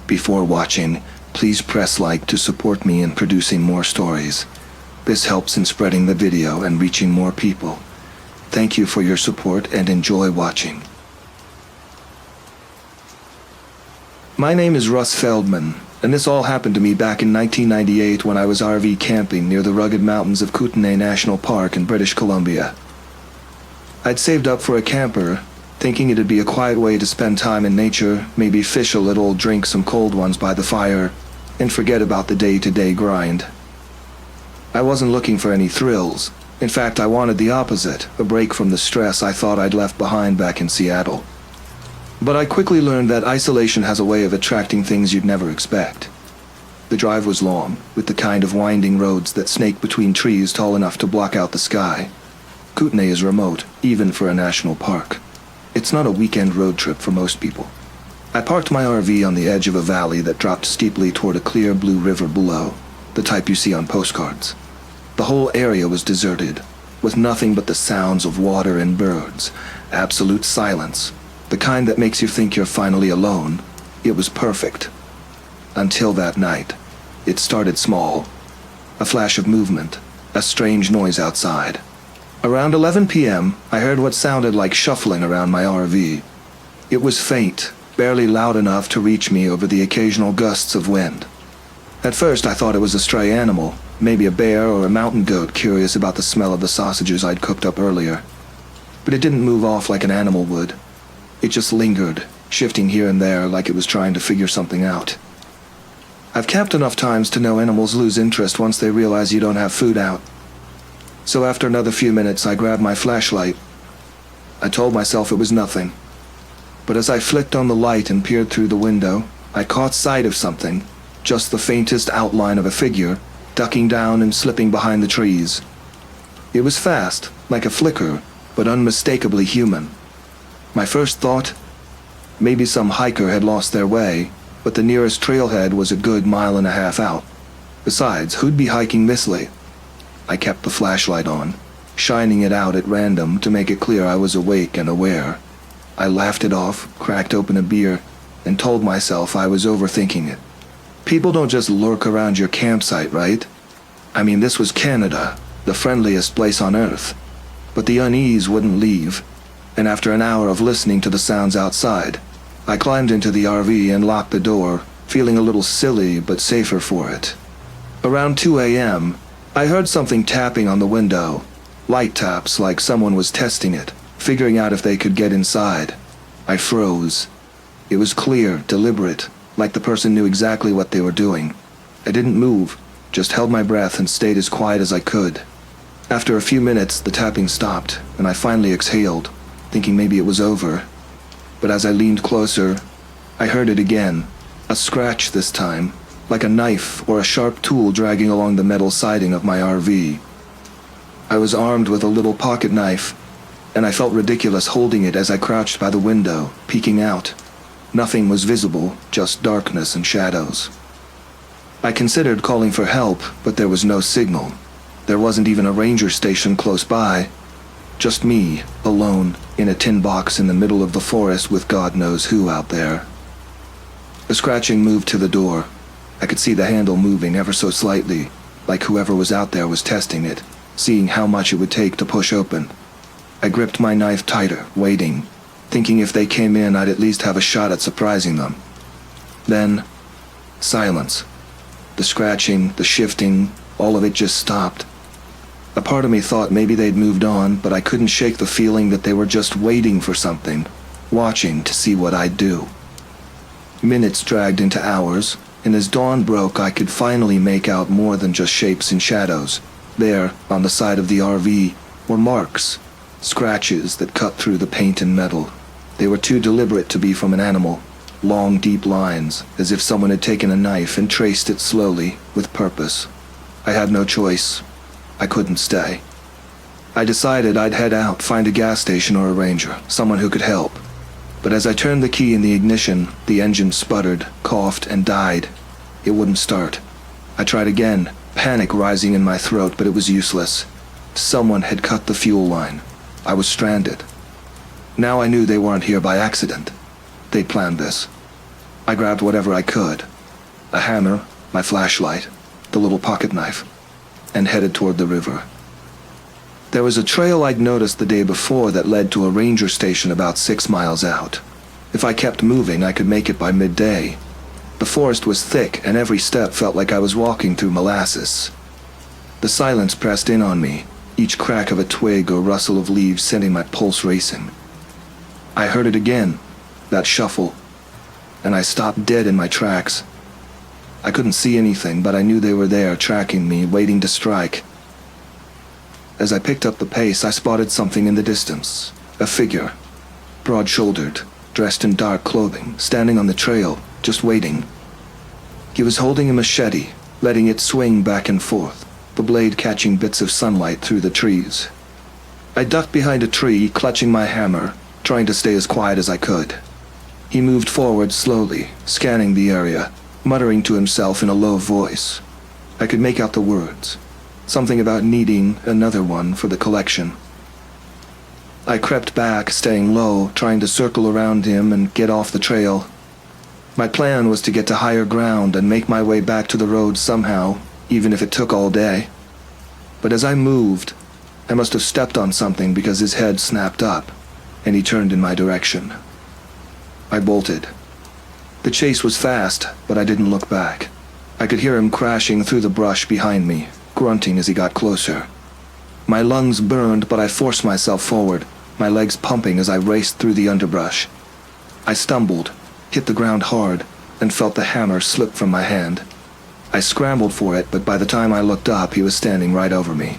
Before watching, please press like to support me in producing more stories. This helps in spreading the video and reaching more people. Thank you for your support and enjoy watching. My name is Russ Feldman, and this all happened to me back in 1998 when I was RV camping near the rugged mountains of Kootenay National Park in British Columbia. I'd saved up for a camper, thinking it'd be a quiet way to spend time in nature, maybe fish a little, drink some cold ones by the fire, and forget about the day-to-day grind. I wasn't looking for any thrills. In fact, I wanted the opposite, a break from the stress I thought I'd left behind back in Seattle. But I quickly learned that isolation has a way of attracting things you'd never expect. The drive was long, with the kind of winding roads that snake between trees tall enough to block out the sky. Kootenay is remote, even for a national park. It's not a weekend road trip for most people. I parked my RV on the edge of a valley that dropped steeply toward a clear blue river below, the type you see on postcards. The whole area was deserted, with nothing but the sounds of water and birds, absolute silence, the kind that makes you think you're finally alone. It was perfect. Until that night. It started small. A flash of movement, a strange noise outside. Around 11 p.m., I heard what sounded like shuffling around my RV. It was faint, barely loud enough to reach me over the occasional gusts of wind. At first, I thought it was a stray animal, maybe a bear or a mountain goat curious about the smell of the sausages I'd cooked up earlier. But it didn't move off like an animal would. It just lingered, shifting here and there like it was trying to figure something out. I've camped enough times to know animals lose interest once they realize you don't have food out. So after another few minutes, I grabbed my flashlight. I told myself it was nothing. But as I flicked on the light and peered through the window, I caught sight of something, just the faintest outline of a figure, ducking down and slipping behind the trees. It was fast, like a flicker, but unmistakably human. My first thought? Maybe some hiker had lost their way, but the nearest trailhead was a good mile and a half out. Besides, who'd be hiking this late? I kept the flashlight on, shining it out at random to make it clear I was awake and aware. I laughed it off, cracked open a beer, and told myself I was overthinking it. People don't just lurk around your campsite, right? I mean, this was Canada, the friendliest place on earth. But the unease wouldn't leave, and after an hour of listening to the sounds outside, I climbed into the RV and locked the door, feeling a little silly but safer for it. Around 2 a.m., I heard something tapping on the window, light taps like someone was testing it, figuring out if they could get inside. I froze. It was clear, deliberate, like the person knew exactly what they were doing. I didn't move, just held my breath and stayed as quiet as I could. After a few minutes, the tapping stopped, and I finally exhaled, thinking maybe it was over. But as I leaned closer, I heard it again, a scratch this time, like a knife or a sharp tool dragging along the metal siding of my RV. I was armed with a little pocket knife, and I felt ridiculous holding it as I crouched by the window, peeking out. Nothing was visible, just darkness and shadows. I considered calling for help, but there was no signal. There wasn't even a ranger station close by. Just me, alone, in a tin box in the middle of the forest with God knows who out there. The scratching moved to the door. I could see the handle moving ever so slightly, like whoever was out there was testing it, seeing how much it would take to push open. I gripped my knife tighter, waiting, thinking if they came in I'd at least have a shot at surprising them. Then, silence. The scratching, the shifting, all of it just stopped. A part of me thought maybe they'd moved on, but I couldn't shake the feeling that they were just waiting for something, watching to see what I'd do. Minutes dragged into hours, and as dawn broke I could finally make out more than just shapes and shadows. There, on the side of the RV, were marks, scratches that cut through the paint and metal. They were too deliberate to be from an animal, long deep lines, as if someone had taken a knife and traced it slowly, with purpose. I had no choice. I couldn't stay. I decided I'd head out, find a gas station or a ranger, someone who could help. But as I turned the key in the ignition, the engine sputtered, coughed, and died. It wouldn't start. I tried again, panic rising in my throat, but it was useless. Someone had cut the fuel line. I was stranded. Now I knew they weren't here by accident. They'd planned this. I grabbed whatever I could. A hammer, my flashlight, the little pocket knife, and headed toward the river. There was a trail I'd noticed the day before that led to a ranger station about 6 miles out. If I kept moving, I could make it by midday. The forest was thick, and every step felt like I was walking through molasses. The silence pressed in on me, each crack of a twig or rustle of leaves sending my pulse racing. I heard it again, that shuffle, and I stopped dead in my tracks. I couldn't see anything, but I knew they were there, tracking me, waiting to strike. As I picked up the pace, I spotted something in the distance. A figure, broad-shouldered, dressed in dark clothing, standing on the trail, just waiting. He was holding a machete, letting it swing back and forth, the blade catching bits of sunlight through the trees. I ducked behind a tree, clutching my hammer, trying to stay as quiet as I could. He moved forward slowly, scanning the area, muttering to himself in a low voice. I could make out the words. Something about needing another one for the collection. I crept back, staying low, trying to circle around him and get off the trail. My plan was to get to higher ground and make my way back to the road somehow, even if it took all day. But as I moved, I must have stepped on something because his head snapped up, and he turned in my direction. I bolted. The chase was fast, but I didn't look back. I could hear him crashing through the brush behind me, grunting as he got closer. My lungs burned, but I forced myself forward, my legs pumping as I raced through the underbrush. I stumbled, hit the ground hard, and felt the hammer slip from my hand. I scrambled for it, but by the time I looked up, he was standing right over me.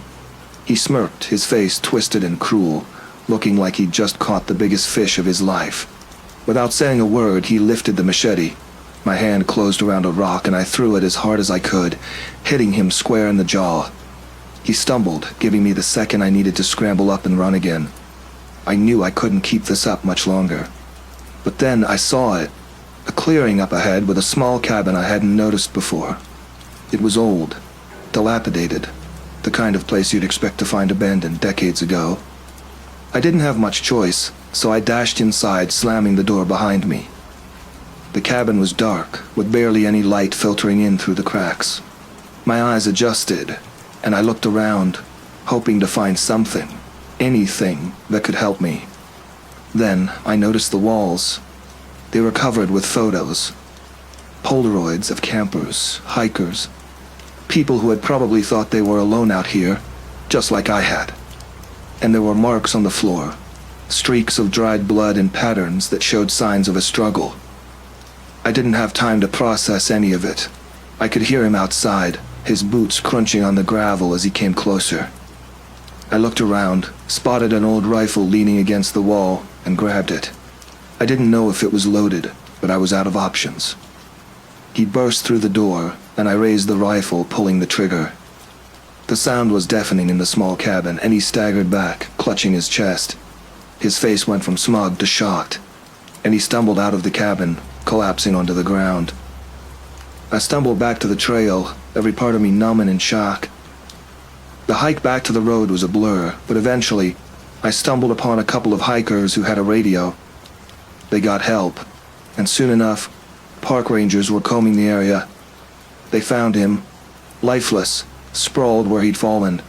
He smirked, his face twisted and cruel, looking like he'd just caught the biggest fish of his life. Without saying a word, he lifted the machete. My hand closed around a rock, and I threw it as hard as I could, hitting him square in the jaw. He stumbled, giving me the second I needed to scramble up and run again. I knew I couldn't keep this up much longer. But then I saw it, a clearing up ahead with a small cabin I hadn't noticed before. It was old, dilapidated, the kind of place you'd expect to find abandoned decades ago. I didn't have much choice, so I dashed inside, slamming the door behind me. The cabin was dark, with barely any light filtering in through the cracks. My eyes adjusted, and I looked around, hoping to find something, anything that could help me. Then I noticed the walls. They were covered with photos. Polaroids of campers, hikers, people who had probably thought they were alone out here, just like I had. And there were marks on the floor, streaks of dried blood and patterns that showed signs of a struggle. I didn't have time to process any of it. I could hear him outside, his boots crunching on the gravel as he came closer. I looked around, spotted an old rifle leaning against the wall, and grabbed it. I didn't know if it was loaded, but I was out of options. He burst through the door, and I raised the rifle, pulling the trigger. The sound was deafening in the small cabin, and he staggered back, clutching his chest. His face went from smug to shocked, and he stumbled out of the cabin, collapsing onto the ground. I stumbled back to the trail, every part of me numb and in shock. The hike back to the road was a blur, but eventually, I stumbled upon a couple of hikers who had a radio. They got help, and soon enough, park rangers were combing the area. They found him, lifeless, sprawled where he'd fallen,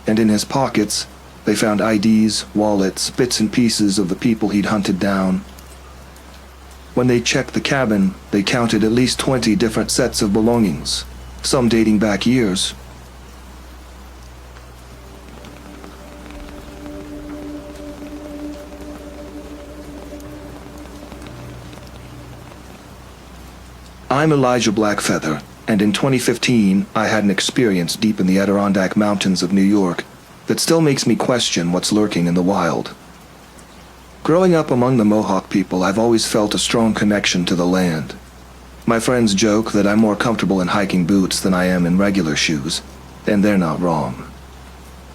and in his pockets, they found IDs, wallets, bits and pieces of the people he'd hunted down. When they checked the cabin, they counted at least 20 different sets of belongings, some dating back years. I'm Elijah Blackfeather, and in 2015, I had an experience deep in the Adirondack Mountains of New York that still makes me question what's lurking in the wild. Growing up among the Mohawk people, I've always felt a strong connection to the land. My friends joke that I'm more comfortable in hiking boots than I am in regular shoes, and they're not wrong.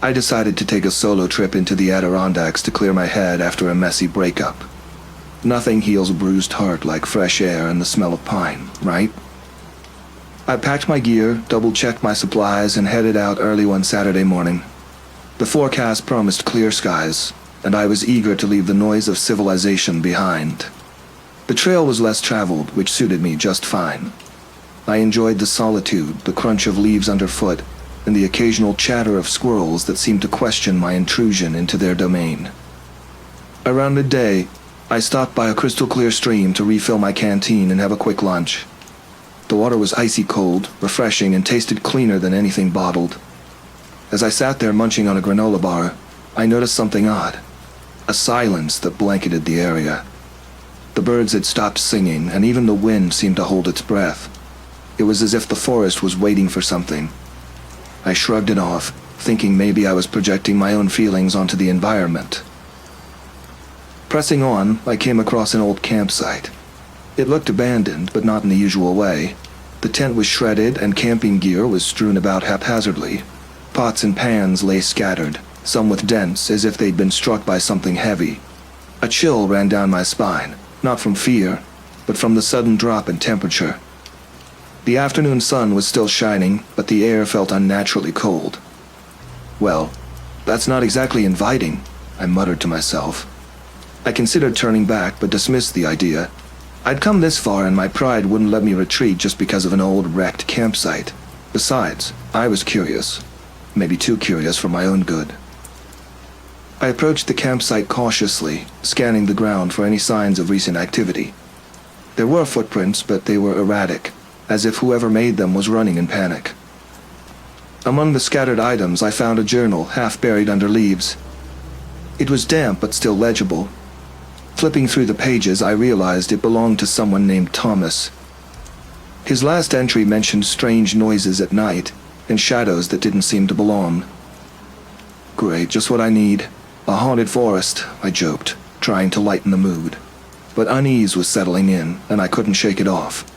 I decided to take a solo trip into the Adirondacks to clear my head after a messy breakup. Nothing heals a bruised heart like fresh air and the smell of pine, right? I packed my gear, double-checked my supplies, and headed out early one Saturday morning. The forecast promised clear skies, and I was eager to leave the noise of civilization behind. The trail was less traveled, which suited me just fine. I enjoyed the solitude, the crunch of leaves underfoot, and the occasional chatter of squirrels that seemed to question my intrusion into their domain. Around midday, I stopped by a crystal-clear stream to refill my canteen and have a quick lunch. The water was icy cold, refreshing, and tasted cleaner than anything bottled. As I sat there munching on a granola bar, I noticed something odd. A silence that blanketed the area. The birds had stopped singing, and even the wind seemed to hold its breath. It was as if the forest was waiting for something. I shrugged it off, thinking maybe I was projecting my own feelings onto the environment. Pressing on, I came across an old campsite. It looked abandoned, but not in the usual way. The tent was shredded and camping gear was strewn about haphazardly. Pots and pans lay scattered, some with dents as if they'd been struck by something heavy. A chill ran down my spine, not from fear, but from the sudden drop in temperature. The afternoon sun was still shining, but the air felt unnaturally cold. Well, that's not exactly inviting, I muttered to myself. I considered turning back, but dismissed the idea. I'd come this far and my pride wouldn't let me retreat just because of an old wrecked campsite. Besides, I was curious. Maybe too curious for my own good. I approached the campsite cautiously, scanning the ground for any signs of recent activity. There were footprints, but they were erratic, as if whoever made them was running in panic. Among the scattered items, I found a journal half buried under leaves. It was damp but still legible. Flipping through the pages, I realized it belonged to someone named Thomas. His last entry mentioned strange noises at night and shadows that didn't seem to belong. Great, just what I need. A haunted forest, I joked, trying to lighten the mood. But unease was settling in, and I couldn't shake it off.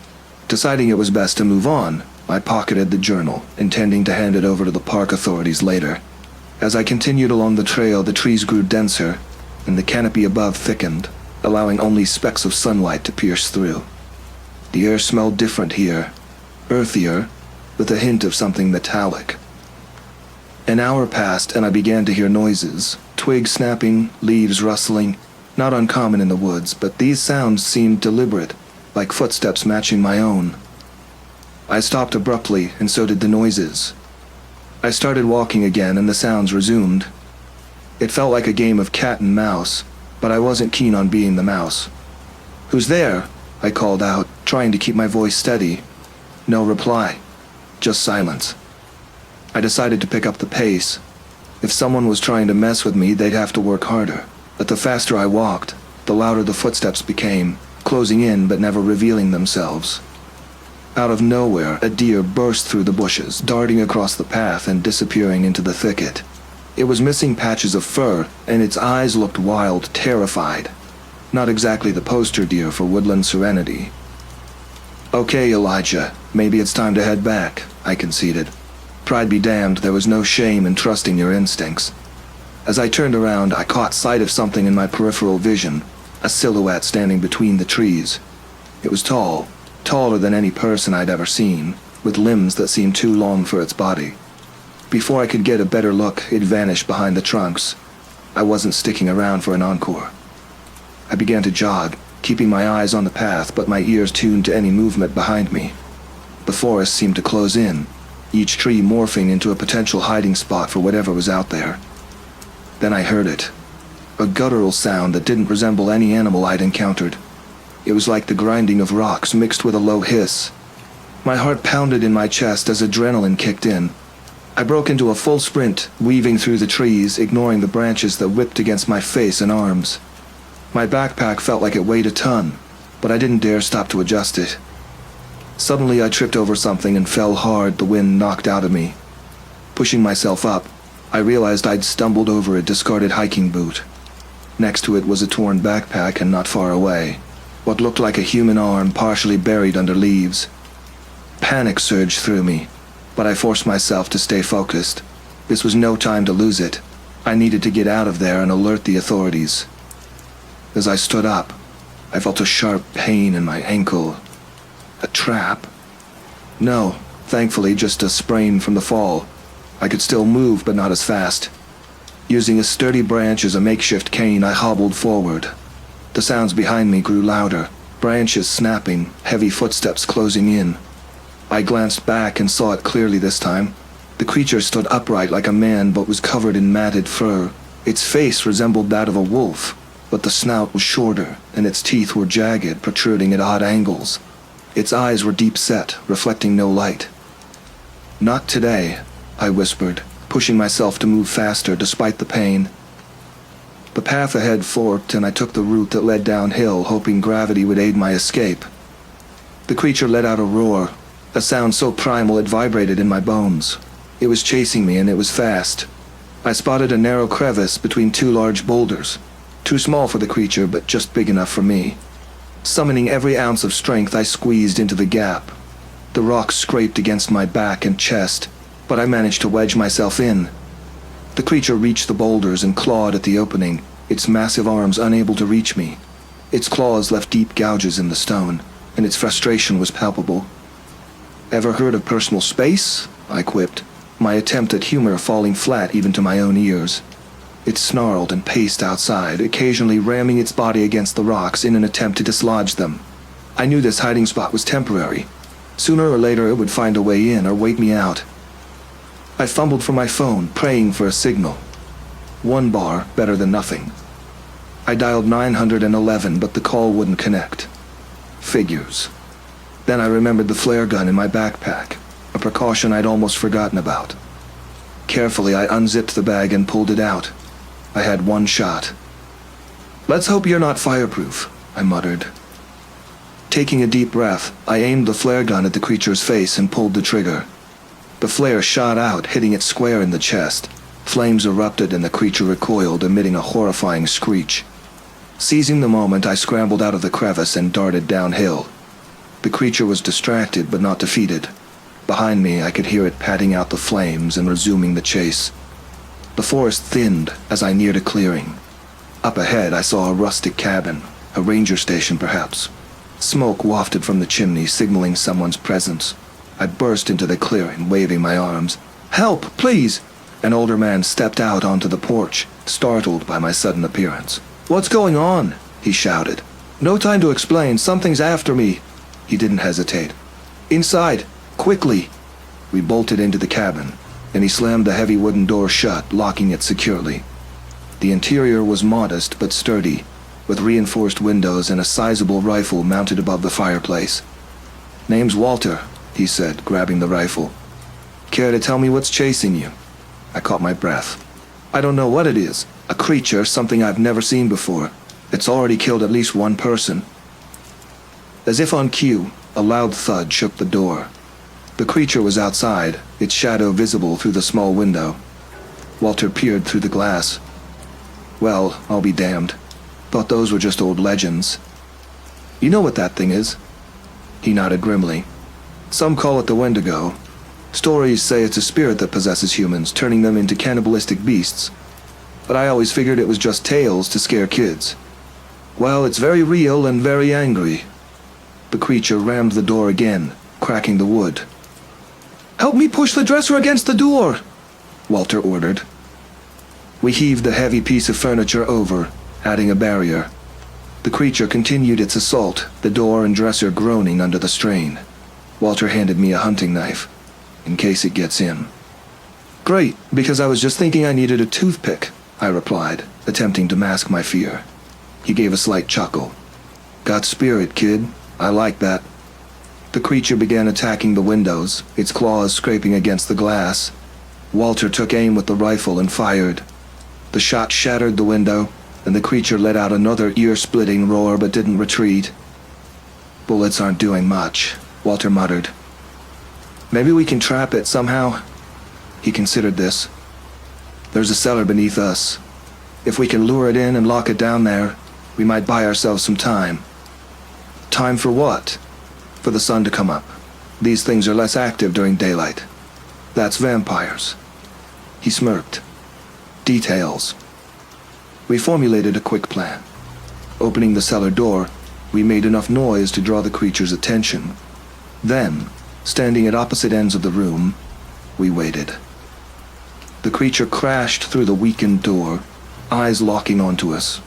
Deciding it was best to move on, I pocketed the journal, intending to hand it over to the park authorities later. As I continued along the trail, the trees grew denser, and the canopy above thickened, allowing only specks of sunlight to pierce through. The air smelled different here, earthier, with a hint of something metallic. An hour passed, and I began to hear noises, twigs snapping, leaves rustling, not uncommon in the woods, but these sounds seemed deliberate, like footsteps matching my own. I stopped abruptly, and so did the noises. I started walking again, and the sounds resumed. It felt like a game of cat and mouse, but I wasn't keen on being the mouse. "Who's there?" I called out, trying to keep my voice steady. No reply, just silence. I decided to pick up the pace. If someone was trying to mess with me, they'd have to work harder. But the faster I walked, the louder the footsteps became, closing in but never revealing themselves. Out of nowhere, a deer burst through the bushes, darting across the path and disappearing into the thicket. It was missing patches of fur, and its eyes looked wild, terrified. Not exactly the poster deer for woodland serenity. "Okay, Elijah, maybe it's time to head back," I conceded. Pride be damned, there was no shame in trusting your instincts. As I turned around, I caught sight of something in my peripheral vision, a silhouette standing between the trees. It was tall, taller than any person I'd ever seen, with limbs that seemed too long for its body. Before I could get a better look, it vanished behind the trunks. I wasn't sticking around for an encore. I began to jog, keeping my eyes on the path but my ears tuned to any movement behind me. The forest seemed to close in, each tree morphing into a potential hiding spot for whatever was out there. Then I heard it. A guttural sound that didn't resemble any animal I'd encountered. It was like the grinding of rocks mixed with a low hiss. My heart pounded in my chest as adrenaline kicked in. I broke into a full sprint, weaving through the trees, ignoring the branches that whipped against my face and arms. My backpack felt like it weighed a ton, but I didn't dare stop to adjust it. Suddenly I tripped over something and fell hard, the wind knocked out of me. Pushing myself up, I realized I'd stumbled over a discarded hiking boot. Next to it was a torn backpack, and not far away, what looked like a human arm partially buried under leaves. Panic surged through me, but I forced myself to stay focused. This was no time to lose it. I needed to get out of there and alert the authorities. As I stood up, I felt a sharp pain in my ankle. A trap? No, thankfully just a sprain from the fall. I could still move, but not as fast. Using a sturdy branch as a makeshift cane, I hobbled forward. The sounds behind me grew louder, branches snapping, heavy footsteps closing in. I glanced back and saw it clearly this time. The creature stood upright like a man but was covered in matted fur. Its face resembled that of a wolf, but the snout was shorter and its teeth were jagged, protruding at odd angles. Its eyes were deep set, reflecting no light. "Not today," I whispered, pushing myself to move faster despite the pain. The path ahead forked and I took the route that led downhill, hoping gravity would aid my escape. The creature let out a roar, a sound so primal it vibrated in my bones. It was chasing me and it was fast. I spotted a narrow crevice between two large boulders, too small for the creature but just big enough for me. Summoning every ounce of strength, I squeezed into the gap. The rocks scraped against my back and chest, but I managed to wedge myself in. The creature reached the boulders and clawed at the opening, its massive arms unable to reach me. Its claws left deep gouges in the stone, and its frustration was palpable. "Ever heard of personal space?" I quipped, my attempt at humor falling flat even to my own ears. It snarled and paced outside, occasionally ramming its body against the rocks in an attempt to dislodge them. I knew this hiding spot was temporary. Sooner or later it would find a way in or wait me out. I fumbled for my phone, praying for a signal. 1 bar, better than nothing. I dialed 911, but the call wouldn't connect. Figures. Then I remembered the flare gun in my backpack, a precaution I'd almost forgotten about. Carefully, I unzipped the bag and pulled it out. I had 1 shot. "Let's hope you're not fireproof," I muttered. Taking a deep breath, I aimed the flare gun at the creature's face and pulled the trigger. The flare shot out, hitting it square in the chest. Flames erupted and the creature recoiled, emitting a horrifying screech. Seizing the moment, I scrambled out of the crevice and darted downhill. The creature was distracted but not defeated. Behind me, I could hear it patting out the flames and resuming the chase. The forest thinned as I neared a clearing. Up ahead, I saw a rustic cabin, a ranger station perhaps. Smoke wafted from the chimney, signaling someone's presence. I burst into the clearing, waving my arms. "Help, please!" An older man stepped out onto the porch, startled by my sudden appearance. "What's going on?" he shouted. "No time to explain, something's after me." He didn't hesitate. "Inside, quickly!" We bolted into the cabin, and he slammed the heavy wooden door shut, locking it securely. The interior was modest but sturdy, with reinforced windows and a sizable rifle mounted above the fireplace. "Name's Walter," he said, grabbing the rifle. "Care to tell me what's chasing you?" I caught my breath. "I don't know what it is. A creature, something I've never seen before. It's already killed at least 1 person." As if on cue, a loud thud shook the door. The creature was outside, its shadow visible through the small window. Walter peered through the glass. "Well, I'll be damned. Thought those were just old legends." "You know what that thing is?" He nodded grimly. "Some call it the Wendigo. Stories say it's a spirit that possesses humans, turning them into cannibalistic beasts. But I always figured it was just tales to scare kids. Well, it's very real and very angry." The creature rammed the door again, cracking the wood. "Help me push the dresser against the door," Walter ordered. We heaved the heavy piece of furniture over, adding a barrier. The creature continued its assault, the door and dresser groaning under the strain. Walter handed me a hunting knife, in case it gets in. "Great, because I was just thinking I needed a toothpick," I replied, attempting to mask my fear. He gave a slight chuckle. "Got spirit, kid. I like that." The creature began attacking the windows, its claws scraping against the glass. Walter took aim with the rifle and fired. The shot shattered the window, and the creature let out another ear-splitting roar but didn't retreat. "Bullets aren't doing much," Walter muttered. "Maybe we can trap it somehow." He considered this. "There's a cellar beneath us. If we can lure it in and lock it down there, we might buy ourselves some time." "Time for what?" "For the sun to come up. These things are less active during daylight. That's vampires." He smirked. "Details." We formulated a quick plan. Opening the cellar door, we made enough noise to draw the creature's attention. Then, standing at opposite ends of the room, we waited. The creature crashed through the weakened door, eyes locking onto us.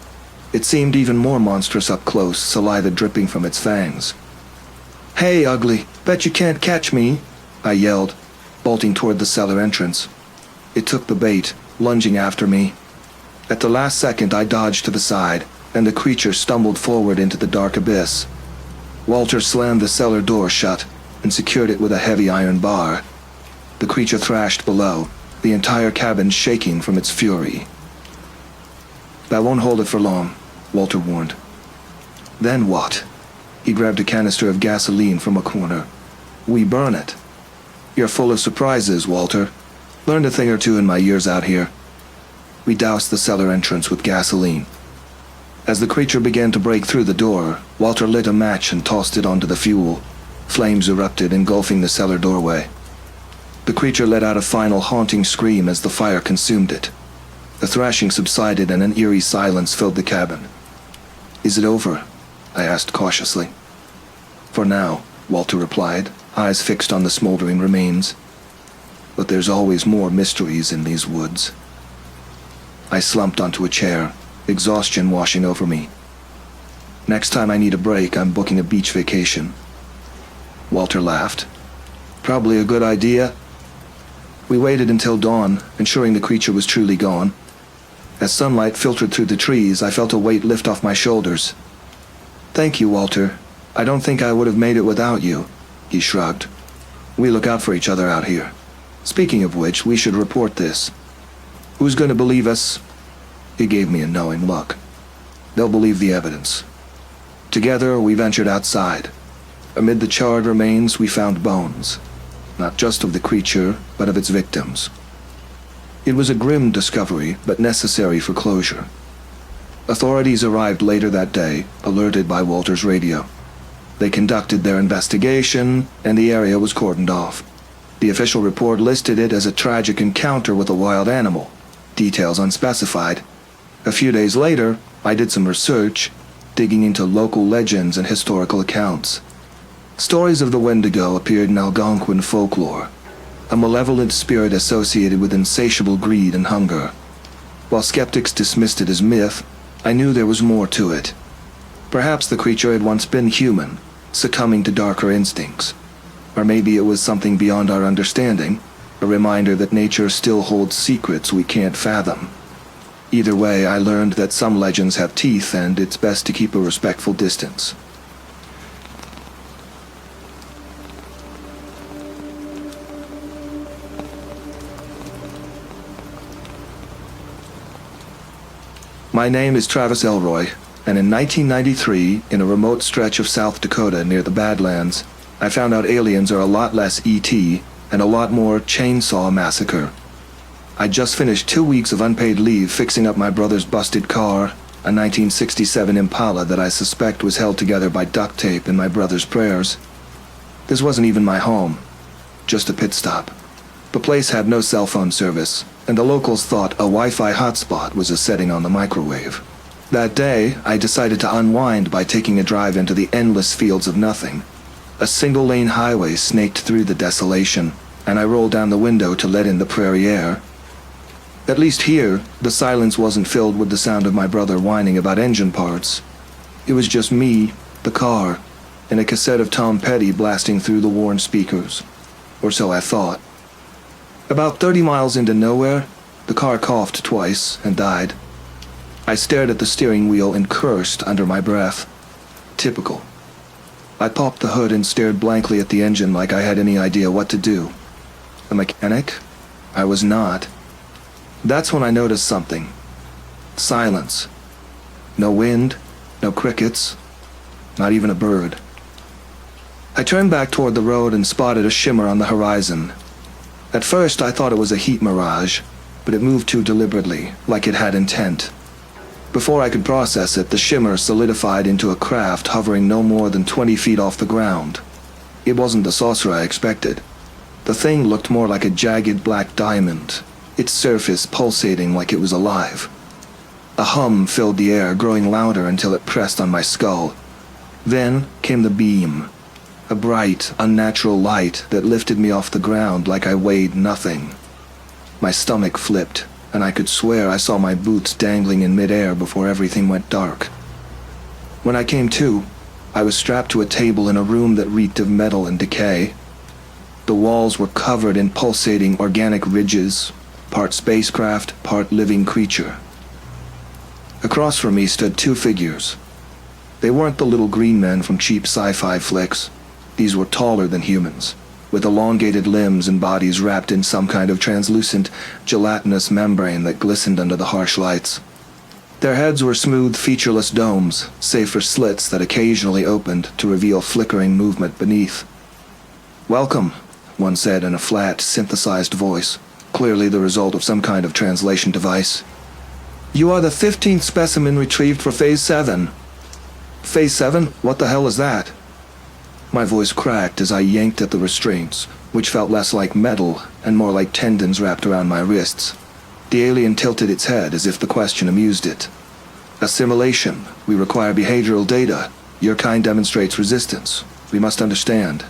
It seemed even more monstrous up close, saliva dripping from its fangs. "Hey, ugly, bet you can't catch me," I yelled, bolting toward the cellar entrance. It took the bait, lunging after me. At the last second, I dodged to the side, and the creature stumbled forward into the dark abyss. Walter slammed the cellar door shut and secured it with a heavy iron bar. The creature thrashed below, the entire cabin shaking from its fury. "That won't hold it for long," Walter warned. "Then what?" He grabbed a canister of gasoline from a corner. "We burn it." "You're full of surprises, Walter. Learned a thing or two in my years out here." We doused the cellar entrance with gasoline. As the creature began to break through the door, Walter lit a match and tossed it onto the fuel. Flames erupted, engulfing the cellar doorway. The creature let out a final haunting scream as the fire consumed it. The thrashing subsided and an eerie silence filled the cabin. "Is it over?" I asked cautiously. "For now," Walter replied, eyes fixed on the smoldering remains. "But there's always more mysteries in these woods." I slumped onto a chair, exhaustion washing over me. "Next time I need a break, I'm booking a beach vacation." Walter laughed. "Probably a good idea." We waited until dawn, ensuring the creature was truly gone. As sunlight filtered through the trees, I felt a weight lift off my shoulders. "Thank you, Walter. I don't think I would have made it without you," he shrugged. "We look out for each other out here. Speaking of which, we should report this. Who's going to believe us?" He gave me a knowing look. "They'll believe the evidence." Together, we ventured outside. Amid the charred remains, we found bones. Not just of the creature, but of its victims. It was a grim discovery, but necessary for closure. Authorities arrived later that day, alerted by Walter's radio. They conducted their investigation, and the area was cordoned off. The official report listed it as a tragic encounter with a wild animal, details unspecified. A few days later, I did some research, digging into local legends and historical accounts. Stories of the Wendigo appeared in Algonquin folklore, a malevolent spirit associated with insatiable greed and hunger. While skeptics dismissed it as myth, I knew there was more to it. Perhaps the creature had once been human, succumbing to darker instincts. Or maybe it was something beyond our understanding, a reminder that nature still holds secrets we can't fathom. Either way, I learned that some legends have teeth and it's best to keep a respectful distance. My name is Travis Elroy, and in 1993, in a remote stretch of South Dakota near the Badlands, I found out aliens are a lot less E.T. and a lot more Chainsaw Massacre. I just finished 2 weeks of unpaid leave fixing up my brother's busted car, a 1967 Impala that I suspect was held together by duct tape and my brother's prayers. This wasn't even my home, just a pit stop. The place had no cell phone service, and the locals thought a Wi-Fi hotspot was a setting on the microwave. That day, I decided to unwind by taking a drive into the endless fields of nothing. A single-lane highway snaked through the desolation, and I rolled down the window to let in the prairie air. At least here, the silence wasn't filled with the sound of my brother whining about engine parts. It was just me, the car, and a cassette of Tom Petty blasting through the worn speakers. Or so I thought. About 30 miles into nowhere, the car coughed twice and died. I stared at the steering wheel and cursed under my breath. Typical. I popped the hood and stared blankly at the engine like I had any idea what to do. A mechanic? I was not. That's when I noticed something. Silence. No wind, no crickets, not even a bird. I turned back toward the road and spotted a shimmer on the horizon. At first I thought it was a heat mirage, but it moved too deliberately, like it had intent. Before I could process it, the shimmer solidified into a craft hovering no more than 20 feet off the ground. It wasn't the saucer I expected. The thing looked more like a jagged black diamond, its surface pulsating like it was alive. A hum filled the air, growing louder until it pressed on my skull. Then came the beam, a bright, unnatural light that lifted me off the ground like I weighed nothing. My stomach flipped, and I could swear I saw my boots dangling in midair before everything went dark. When I came to, I was strapped to a table in a room that reeked of metal and decay. The walls were covered in pulsating organic ridges, part spacecraft, part living creature. Across from me stood two figures. They weren't the little green men from cheap sci-fi flicks. These were taller than humans, with elongated limbs and bodies wrapped in some kind of translucent, gelatinous membrane that glistened under the harsh lights. Their heads were smooth, featureless domes, save for slits that occasionally opened to reveal flickering movement beneath. "Welcome," one said in a flat, synthesized voice, clearly the result of some kind of translation device. "You are the 15th specimen retrieved for Phase 7. "Phase 7? What the hell is that?" My voice cracked as I yanked at the restraints, which felt less like metal and more like tendons wrapped around my wrists. The alien tilted its head as if the question amused it. "Assimilation. We require behavioral data. Your kind demonstrates resistance. We must understand."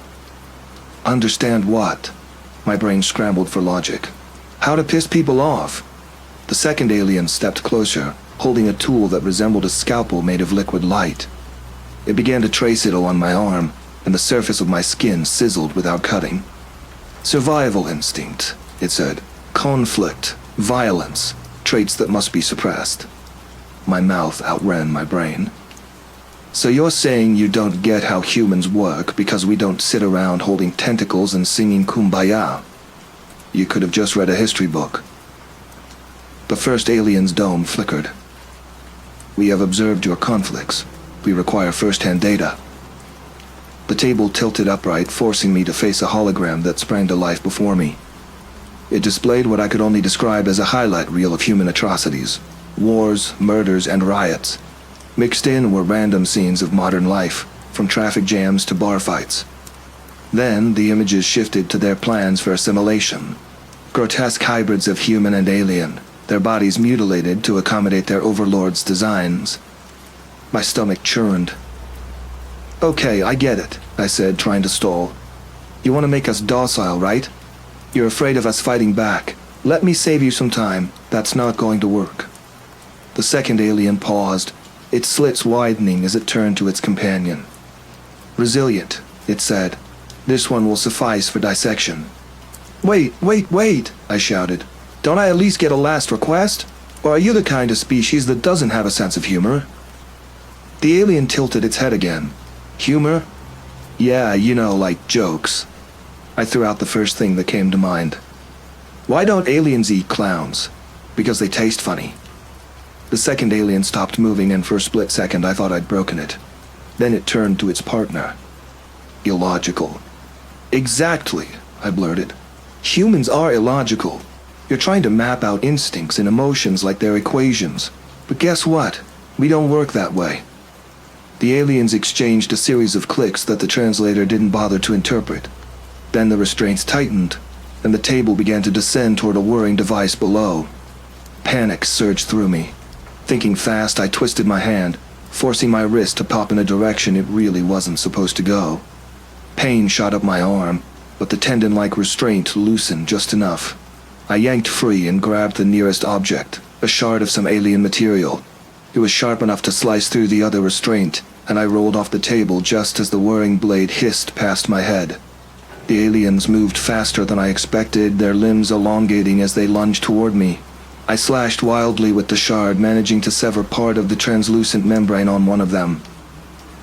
"Understand what?" My brain scrambled for logic. "How to piss people off." The second alien stepped closer, holding a tool that resembled a scalpel made of liquid light. It began to trace it along my arm, and the surface of my skin sizzled without cutting. "Survival instinct," it said. "Conflict, violence, traits that must be suppressed." My mouth outran my brain. "So you're saying you don't get how humans work because we don't sit around holding tentacles and singing Kumbaya? You could have just read a history book." The first alien's dome flickered. "We have observed your conflicts. We require first-hand data." The table tilted upright, forcing me to face a hologram that sprang to life before me. It displayed what I could only describe as a highlight reel of human atrocities. Wars, murders, and riots. Mixed in were random scenes of modern life, from traffic jams to bar fights. Then the images shifted to their plans for assimilation. Grotesque hybrids of human and alien, their bodies mutilated to accommodate their overlords' designs. My stomach churned. "Okay, I get it," I said, trying to stall. "You want to make us docile, right? You're afraid of us fighting back. Let me save you some time. That's not going to work." The second alien paused, its slits widening as it turned to its companion. "Resilient," it said. "This one will suffice for dissection." "Wait, I shouted. "Don't I at least get a last request? Or are you the kind of species that doesn't have a sense of humor?" The alien tilted its head again. "Humor? Yeah, like jokes." I threw out the first thing that came to mind. "Why don't aliens eat clowns? Because they taste funny." The second alien stopped moving, and for a split second I thought I'd broken it. Then it turned to its partner. "Illogical." "Exactly," I blurted. "Humans are illogical. You're trying to map out instincts and emotions like they're equations. But guess what? We don't work that way." The aliens exchanged a series of clicks that the translator didn't bother to interpret. Then the restraints tightened, and the table began to descend toward a whirring device below. Panic surged through me. Thinking fast, I twisted my hand, forcing my wrist to pop in a direction it really wasn't supposed to go. Pain shot up my arm, but the tendon-like restraint loosened just enough. I yanked free and grabbed the nearest object, a shard of some alien material. It was sharp enough to slice through the other restraint, and I rolled off the table just as the whirring blade hissed past my head. The aliens moved faster than I expected, their limbs elongating as they lunged toward me. I slashed wildly with the shard, managing to sever part of the translucent membrane on one of them.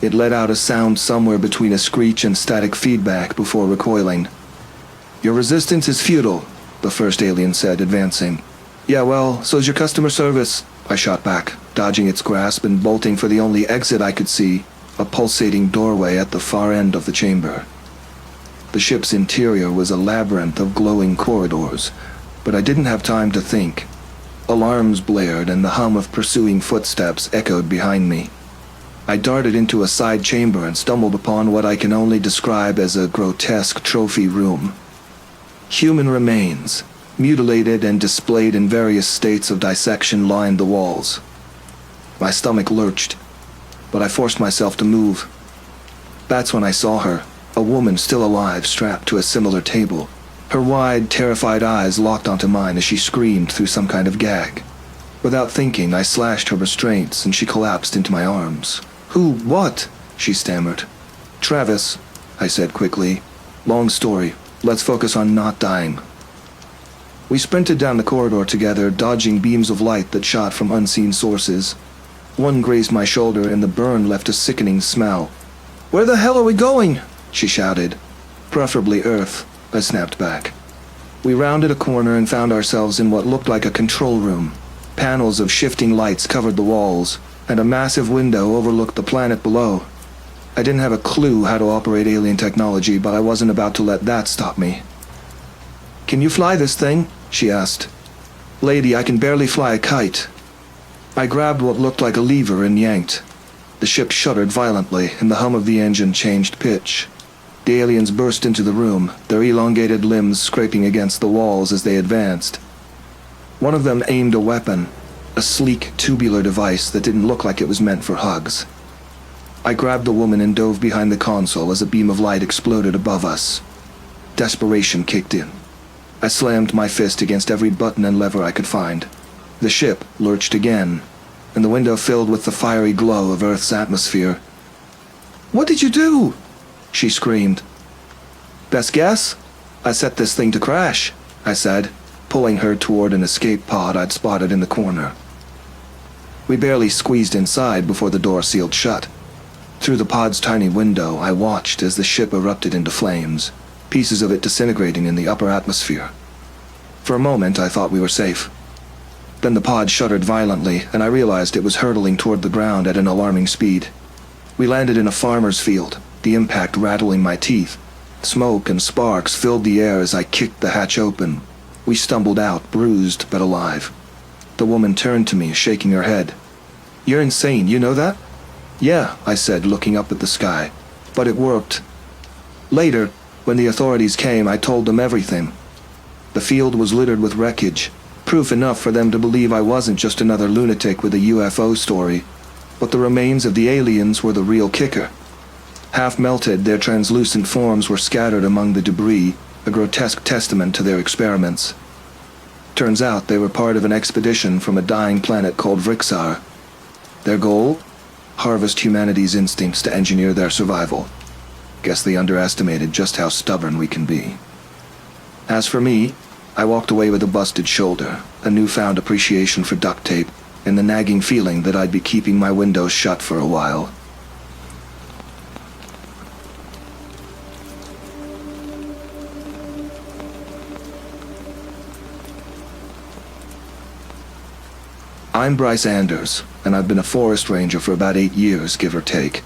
It let out a sound somewhere between a screech and static feedback before recoiling. "Your resistance is futile," the first alien said, advancing. "Yeah, well, so's your customer service," I shot back, dodging its grasp and bolting for the only exit I could see, a pulsating doorway at the far end of the chamber. The ship's interior was a labyrinth of glowing corridors, but I didn't have time to think. Alarms blared and the hum of pursuing footsteps echoed behind me. I darted into a side chamber and stumbled upon what I can only describe as a grotesque trophy room. Human remains, mutilated and displayed in various states of dissection, lined the walls. My stomach lurched, but I forced myself to move. That's when I saw her, a woman still alive strapped to a similar table. Her wide, terrified eyes locked onto mine as she screamed through some kind of gag. Without thinking, I slashed her restraints and she collapsed into my arms. "Who? What?" she stammered. "Travis," I said quickly. "Long story. Let's focus on not dying." We sprinted down the corridor together, dodging beams of light that shot from unseen sources. One grazed my shoulder and the burn left a sickening smell. "Where the hell are we going?" she shouted. "Preferably Earth," I snapped back. We rounded a corner and found ourselves in what looked like a control room. Panels of shifting lights covered the walls, and a massive window overlooked the planet below. I didn't have a clue how to operate alien technology, but I wasn't about to let that stop me. "Can you fly this thing?" she asked. "Lady, I can barely fly a kite." I grabbed what looked like a lever and yanked. The ship shuddered violently, and the hum of the engine changed pitch. The aliens burst into the room, their elongated limbs scraping against the walls as they advanced. One of them aimed a weapon, a sleek, tubular device that didn't look like it was meant for hugs. I grabbed the woman and dove behind the console as a beam of light exploded above us. Desperation kicked in. I slammed my fist against every button and lever I could find. The ship lurched again, and the window filled with the fiery glow of Earth's atmosphere. "What did you do?" she screamed. "Best guess? I set this thing to crash," I said, pulling her toward an escape pod I'd spotted in the corner. We barely squeezed inside before the door sealed shut. Through the pod's tiny window, I watched as the ship erupted into flames, pieces of it disintegrating in the upper atmosphere. For a moment, I thought we were safe. Then the pod shuddered violently, and I realized it was hurtling toward the ground at an alarming speed. We landed in a farmer's field, the impact rattling my teeth. Smoke and sparks filled the air as I kicked the hatch open. We stumbled out, bruised but alive. The woman turned to me, shaking her head. "You're insane, you know that?" "Yeah," I said, looking up at the sky. "But it worked." Later, when the authorities came, I told them everything. The field was littered with wreckage, proof enough for them to believe I wasn't just another lunatic with a UFO story. But the remains of the aliens were the real kicker. Half melted, their translucent forms were scattered among the debris, a grotesque testament to their experiments. Turns out they were part of an expedition from a dying planet called Vrixar. Their goal? Harvest humanity's instincts to engineer their survival. Guess they underestimated just how stubborn we can be. As for me, I walked away with a busted shoulder, a newfound appreciation for duct tape, and the nagging feeling that I'd be keeping my windows shut for a while. I'm Bryce Anders, and I've been a forest ranger for about 8 years, give or take.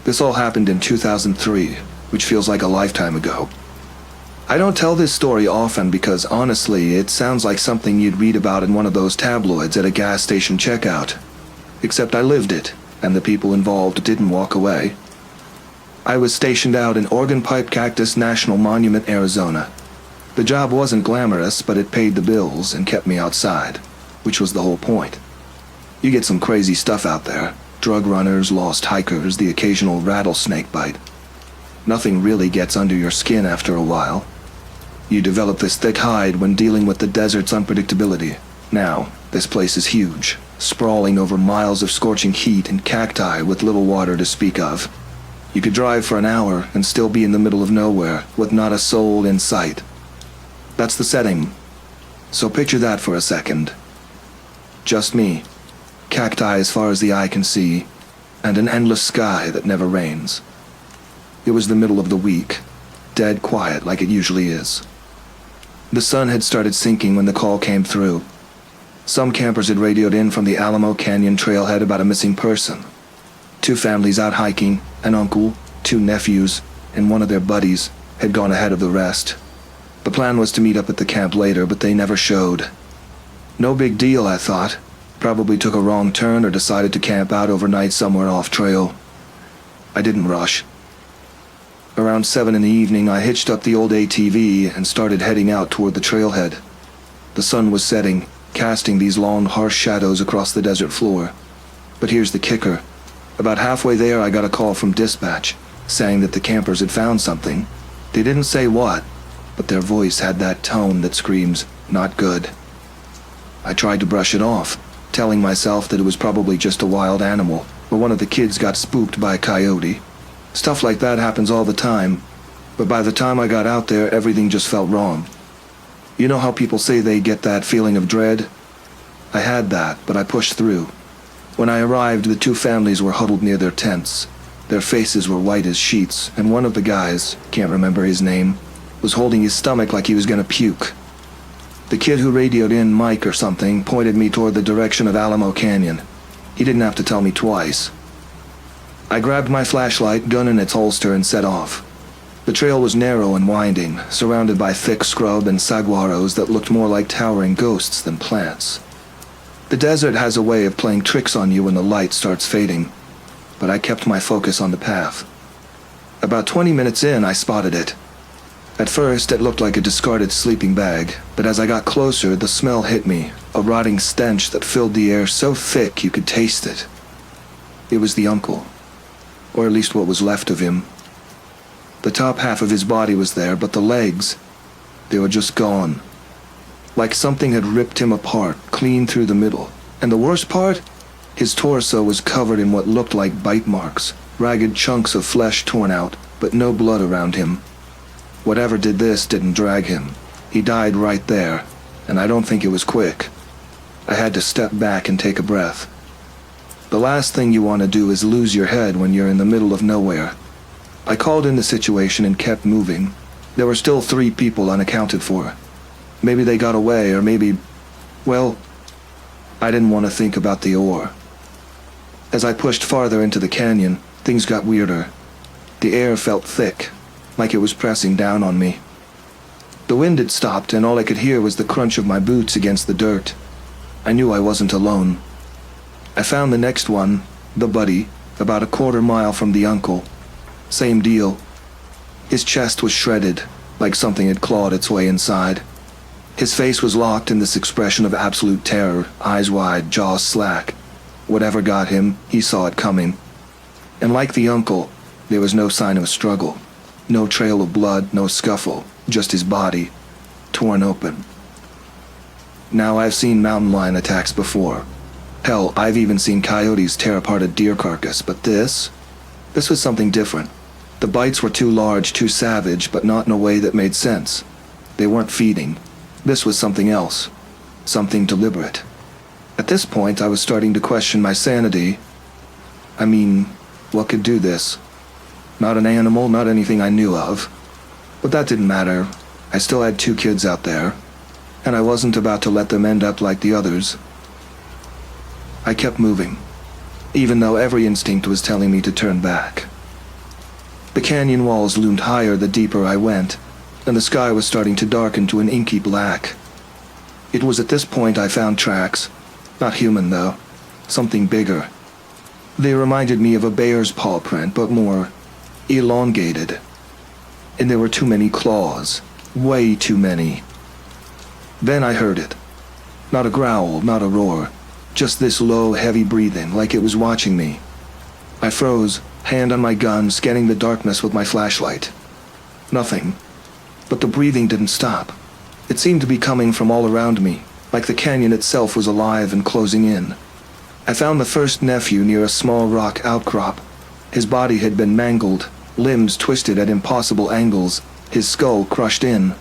This all happened in 2003, which feels like a lifetime ago. I don't tell this story often because, honestly, it sounds like something you'd read about in one of those tabloids at a gas station checkout. Except I lived it, and the people involved didn't walk away. I was stationed out in Organ Pipe Cactus National Monument, Arizona. The job wasn't glamorous, but it paid the bills and kept me outside, which was the whole point. You get some crazy stuff out there. Drug runners, lost hikers, the occasional rattlesnake bite. Nothing really gets under your skin after a while. You develop this thick hide when dealing with the desert's unpredictability. Now, this place is huge, sprawling over miles of scorching heat and cacti with little water to speak of. You could drive for an hour and still be in the middle of nowhere, with not a soul in sight. That's the setting. So picture that for a second. Just me, cacti as far as the eye can see, and an endless sky that never rains. It was the middle of the week, dead quiet like it usually is. The sun had started sinking when the call came through. Some campers had radioed in from the Alamo Canyon trailhead about a missing person. 2 families out hiking, an uncle, 2 nephews, and one of their buddies had gone ahead of the rest. The plan was to meet up at the camp later, but they never showed. No big deal, I thought. Probably took a wrong turn or decided to camp out overnight somewhere off trail. I didn't rush. Around 7 in the evening, I hitched up the old ATV and started heading out toward the trailhead. The sun was setting, casting these long, harsh shadows across the desert floor. But here's the kicker. About halfway there, I got a call from dispatch, saying that the campers had found something. They didn't say what. but their voice had that tone that screams, "Not good." I tried to brush it off, telling myself that it was probably just a wild animal, or one of the kids got spooked by a coyote. Stuff like that happens all the time, but by the time I got out there, everything just felt wrong. You know how people say they get that feeling of dread? I had that, but I pushed through. When I arrived, the two families were huddled near their tents. Their faces were white as sheets, and one of the guys, can't remember his name, was holding his stomach like he was gonna puke. The kid who radioed in, Mike or something, pointed me toward the direction of Alamo Canyon. He didn't have to tell me twice. I grabbed my flashlight, gun in its holster, and set off. The trail was narrow and winding, surrounded by thick scrub and saguaros that looked more like towering ghosts than plants. The desert has a way of playing tricks on you when the light starts fading, but I kept my focus on the path. About 20 minutes in, I spotted it. At first, it looked like a discarded sleeping bag, but as I got closer, the smell hit me, a rotting stench that filled the air so thick you could taste it. It was the uncle, or at least what was left of him. The top half of his body was there, but the legs, they were just gone. Like something had ripped him apart, clean through the middle. And the worst part? His torso was covered in what looked like bite marks, ragged chunks of flesh torn out, but no blood around him. Whatever did this didn't drag him. He died right there, and I don't think it was quick. I had to step back and take a breath. The last thing you want to do is lose your head when you're in the middle of nowhere. I called in the situation and kept moving. There were still 3 people unaccounted for. Maybe they got away, or maybe... well, I didn't want to think about the ore. As I pushed farther into the canyon, things got weirder. The air felt thick, like it was pressing down on me. The wind had stopped, and all I could hear was the crunch of my boots against the dirt. I knew I wasn't alone. I found the next one, the buddy, about a quarter mile from the uncle. Same deal. His chest was shredded, like something had clawed its way inside. His face was locked in this expression of absolute terror, eyes wide, jaws slack. Whatever got him, he saw it coming. And like the uncle, there was no sign of a struggle. No trail of blood, no scuffle, just his body, torn open. Now, I've seen mountain lion attacks before. Hell, I've even seen coyotes tear apart a deer carcass, but this was something different. The bites were too large, too savage, but not in a way that made sense. They weren't feeding. This was something else. Something deliberate. At this point, I was starting to question my sanity. I mean, what could do this? Not an animal, not anything I knew of. But that didn't matter. I still had 2 kids out there, and I wasn't about to let them end up like the others. I kept moving, even though every instinct was telling me to turn back. The canyon walls loomed higher the deeper I went, and the sky was starting to darken to an inky black. It was at this point I found tracks. Not human, though. Something bigger. They reminded me of a bear's paw print, but more elongated. And there were too many claws. Way too many. Then I heard it. Not a growl, not a roar. Just this low, heavy breathing, like it was watching me. I froze, hand on my gun, scanning the darkness with my flashlight. Nothing. But the breathing didn't stop. It seemed to be coming from all around me, like the canyon itself was alive and closing in. I found the first nephew near a small rock outcrop. His body had been mangled, limbs twisted at impossible angles, his skull crushed in.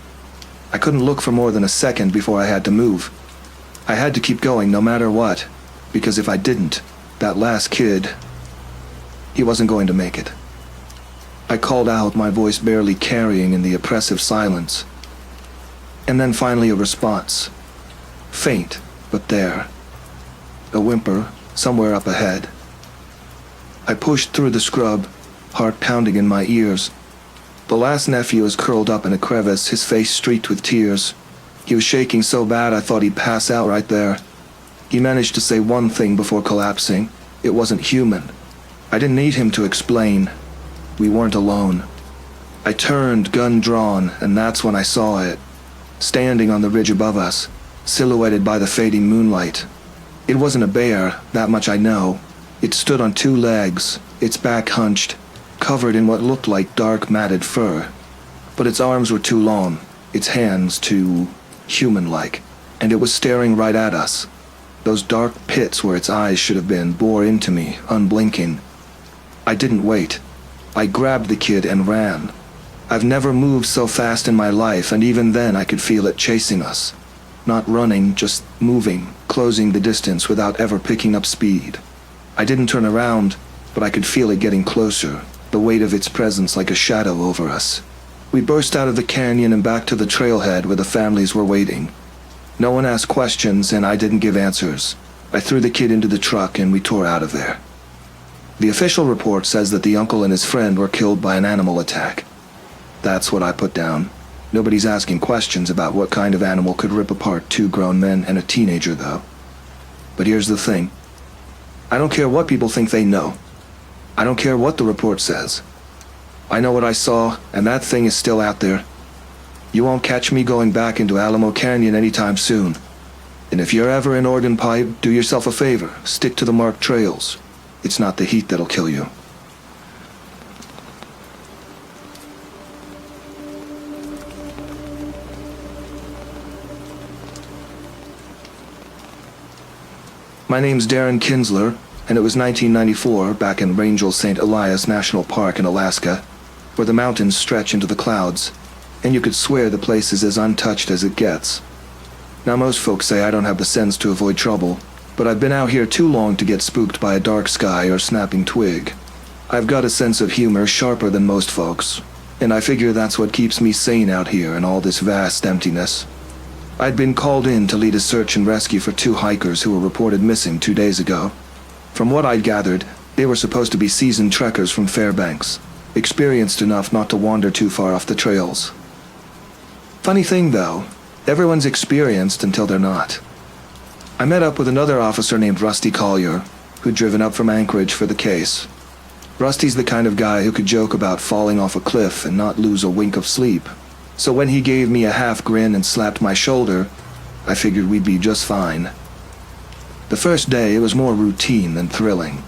I couldn't look for more than a second before I had to move. I had to keep going no matter what, because if I didn't, that last kid, he wasn't going to make it. I called out, my voice barely carrying in the oppressive silence. And then finally a response. Faint, but there. A whimper, somewhere up ahead. I pushed through the scrub, heart pounding in my ears. The last nephew was curled up in a crevice, his face streaked with tears. He was shaking so bad I thought he'd pass out right there. He managed to say one thing before collapsing. It wasn't human. I didn't need him to explain. We weren't alone. I turned, gun drawn, and that's when I saw it. Standing on the ridge above us, silhouetted by the fading moonlight. It wasn't a bear, that much I know. It stood on 2 legs, its back hunched, covered in what looked like dark matted fur. But its arms were too long, its hands too human-like, and it was staring right at us. Those dark pits where its eyes should have been bore into me, unblinking. I didn't wait. I grabbed the kid and ran. I've never moved so fast in my life, and even then I could feel it chasing us. Not running, just moving, closing the distance without ever picking up speed. I didn't turn around, but I could feel it getting closer, the weight of its presence like a shadow over us. We burst out of the canyon and back to the trailhead where the families were waiting. No one asked questions, and I didn't give answers. I threw the kid into the truck and we tore out of there. The official report says that the uncle and his friend were killed by an animal attack. That's what I put down. Nobody's asking questions about what kind of animal could rip apart two grown men and a teenager, though. But here's the thing. I don't care what people think they know. I don't care what the report says. I know what I saw, and that thing is still out there. You won't catch me going back into Alamo Canyon anytime soon. And if you're ever in Organ Pipe, do yourself a favor. Stick to the marked trails. It's not the heat that'll kill you. My name's Darren Kinsler, and it was 1994 back in Rangel St. Elias National Park in Alaska, where the mountains stretch into the clouds, and you could swear the place is as untouched as it gets. Now most folks say I don't have the sense to avoid trouble, but I've been out here too long to get spooked by a dark sky or snapping twig. I've got a sense of humor sharper than most folks, and I figure that's what keeps me sane out here in all this vast emptiness. I'd been called in to lead a search and rescue for two hikers who were reported missing 2 days ago. From what I'd gathered, they were supposed to be seasoned trekkers from Fairbanks, experienced enough not to wander too far off the trails. Funny thing, though, everyone's experienced until they're not. I met up with another officer named Rusty Collier, who'd driven up from Anchorage for the case. Rusty's the kind of guy who could joke about falling off a cliff and not lose a wink of sleep. So when he gave me a half grin and slapped my shoulder, I figured we'd be just fine. The first day was more routine than thrilling.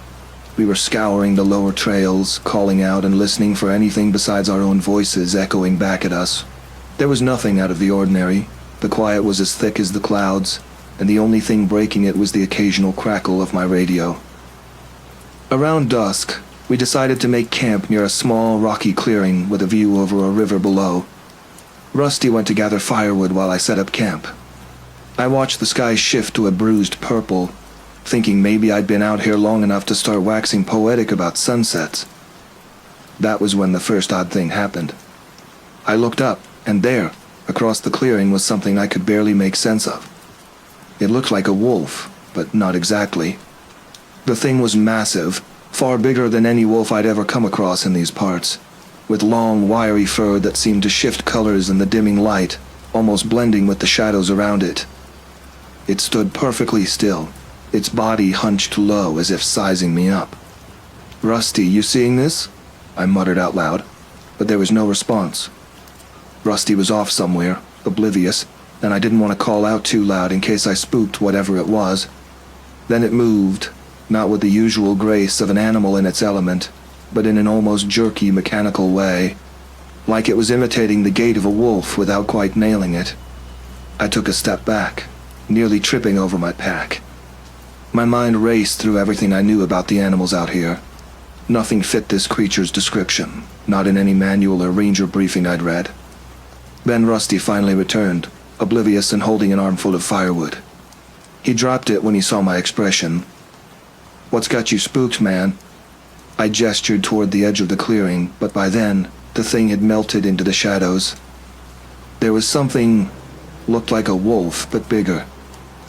We were scouring the lower trails, calling out and listening for anything besides our own voices echoing back at us. There was nothing out of the ordinary. The quiet was as thick as the clouds, and the only thing breaking it was the occasional crackle of my radio. Around dusk, we decided to make camp near a small, rocky clearing with a view over a river below. Rusty went to gather firewood while I set up camp. I watched the sky shift to a bruised purple, thinking maybe I'd been out here long enough to start waxing poetic about sunsets. That was when the first odd thing happened. I looked up, and there, across the clearing, was something I could barely make sense of. It looked like a wolf, but not exactly. The thing was massive, far bigger than any wolf I'd ever come across in these parts, with long, wiry fur that seemed to shift colors in the dimming light, almost blending with the shadows around it. It stood perfectly still, its body hunched low as if sizing me up. "Rusty, you seeing this?" I muttered out loud, but there was no response. Rusty was off somewhere, oblivious, and I didn't want to call out too loud in case I spooked whatever it was. Then it moved, not with the usual grace of an animal in its element, but in an almost jerky, mechanical way, like it was imitating the gait of a wolf without quite nailing it. I took a step back, nearly tripping over my pack. My mind raced through everything I knew about the animals out here. Nothing fit this creature's description, not in any manual or ranger briefing I'd read. Then Rusty finally returned, oblivious and holding an armful of firewood. He dropped it when he saw my expression. "What's got you spooked, man?" I gestured toward the edge of the clearing, but by then, the thing had melted into the shadows. There was something, looked like a wolf, but bigger.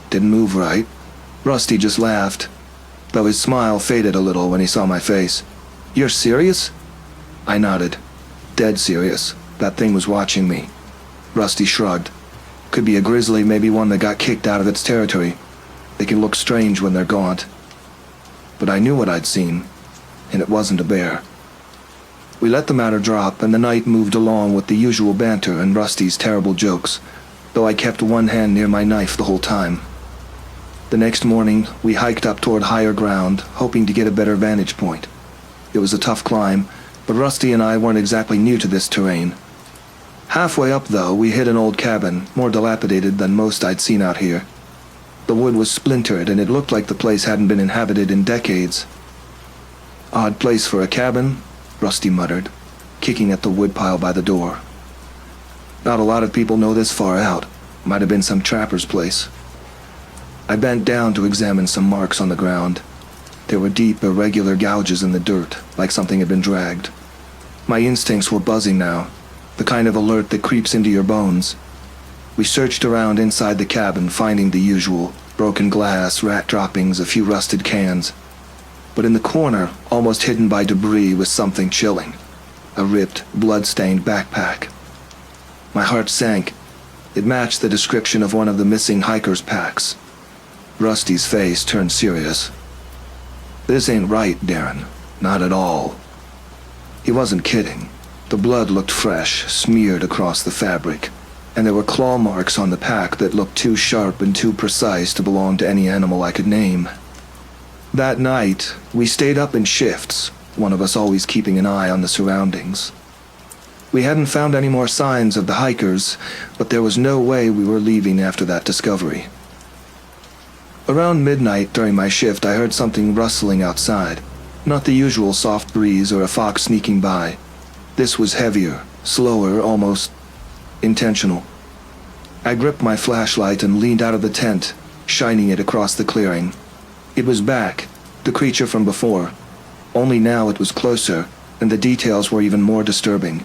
Didn't move right. Rusty just laughed, though his smile faded a little when he saw my face. "You're serious?" I nodded. Dead serious. That thing was watching me. Rusty shrugged. "Could be a grizzly, maybe one that got kicked out of its territory. They can look strange when they're gaunt." But I knew what I'd seen, and it wasn't a bear. We let the matter drop, and the night moved along with the usual banter and Rusty's terrible jokes, though I kept one hand near my knife the whole time. The next morning, we hiked up toward higher ground, hoping to get a better vantage point. It was a tough climb, but Rusty and I weren't exactly new to this terrain. Halfway up, though, we hit an old cabin, more dilapidated than most I'd seen out here. The wood was splintered, and it looked like the place hadn't been inhabited in decades. "Odd place for a cabin," Rusty muttered, kicking at the woodpile by the door. "Not a lot of people know this far out. Might have been some trapper's place." I bent down to examine some marks on the ground. There were deep, irregular gouges in the dirt, like something had been dragged. My instincts were buzzing now, the kind of alert that creeps into your bones. We searched around inside the cabin, finding the usual: broken glass, rat droppings, a few rusted cans. But in the corner, almost hidden by debris, was something chilling: a ripped, blood-stained backpack. My heart sank. It matched the description of one of the missing hikers' packs. Rusty's face turned serious. "This ain't right, Darren. Not at all." He wasn't kidding. The blood looked fresh, smeared across the fabric, and there were claw marks on the pack that looked too sharp and too precise to belong to any animal I could name. That night, we stayed up in shifts, one of us always keeping an eye on the surroundings. We hadn't found any more signs of the hikers, but there was no way we were leaving after that discovery. Around midnight during my shift, I heard something rustling outside. Not the usual soft breeze or a fox sneaking by. This was heavier, slower, almost intentional. I gripped my flashlight and leaned out of the tent, shining it across the clearing. It was back, the creature from before. Only now it was closer, and the details were even more disturbing.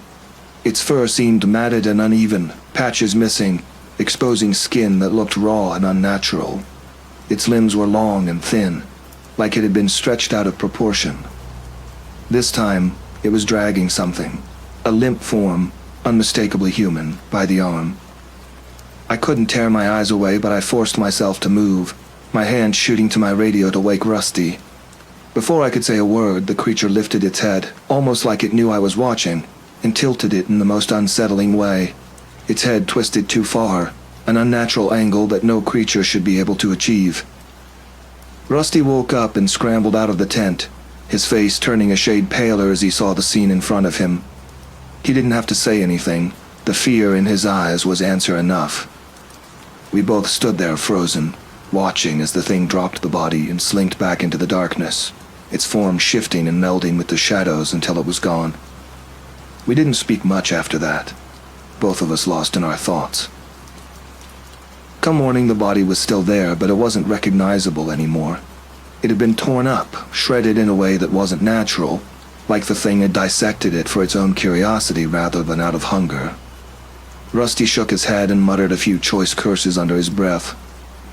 Its fur seemed matted and uneven, patches missing, exposing skin that looked raw and unnatural. Its limbs were long and thin, like it had been stretched out of proportion. This time, it was dragging something, a limp form, unmistakably human, by the arm. I couldn't tear my eyes away, but I forced myself to move, my hand shooting to my radio to wake Rusty. Before I could say a word, the creature lifted its head, almost like it knew I was watching, and tilted it in the most unsettling way. Its head twisted too far, an unnatural angle that no creature should be able to achieve. Rusty woke up and scrambled out of the tent, his face turning a shade paler as he saw the scene in front of him. He didn't have to say anything. The fear in his eyes was answer enough. We both stood there frozen, watching as the thing dropped the body and slinked back into the darkness, its form shifting and melding with the shadows until it was gone. We didn't speak much after that, both of us lost in our thoughts. Come morning, the body was still there, but it wasn't recognizable anymore. It had been torn up, shredded in a way that wasn't natural, like the thing had dissected it for its own curiosity rather than out of hunger. Rusty shook his head and muttered a few choice curses under his breath.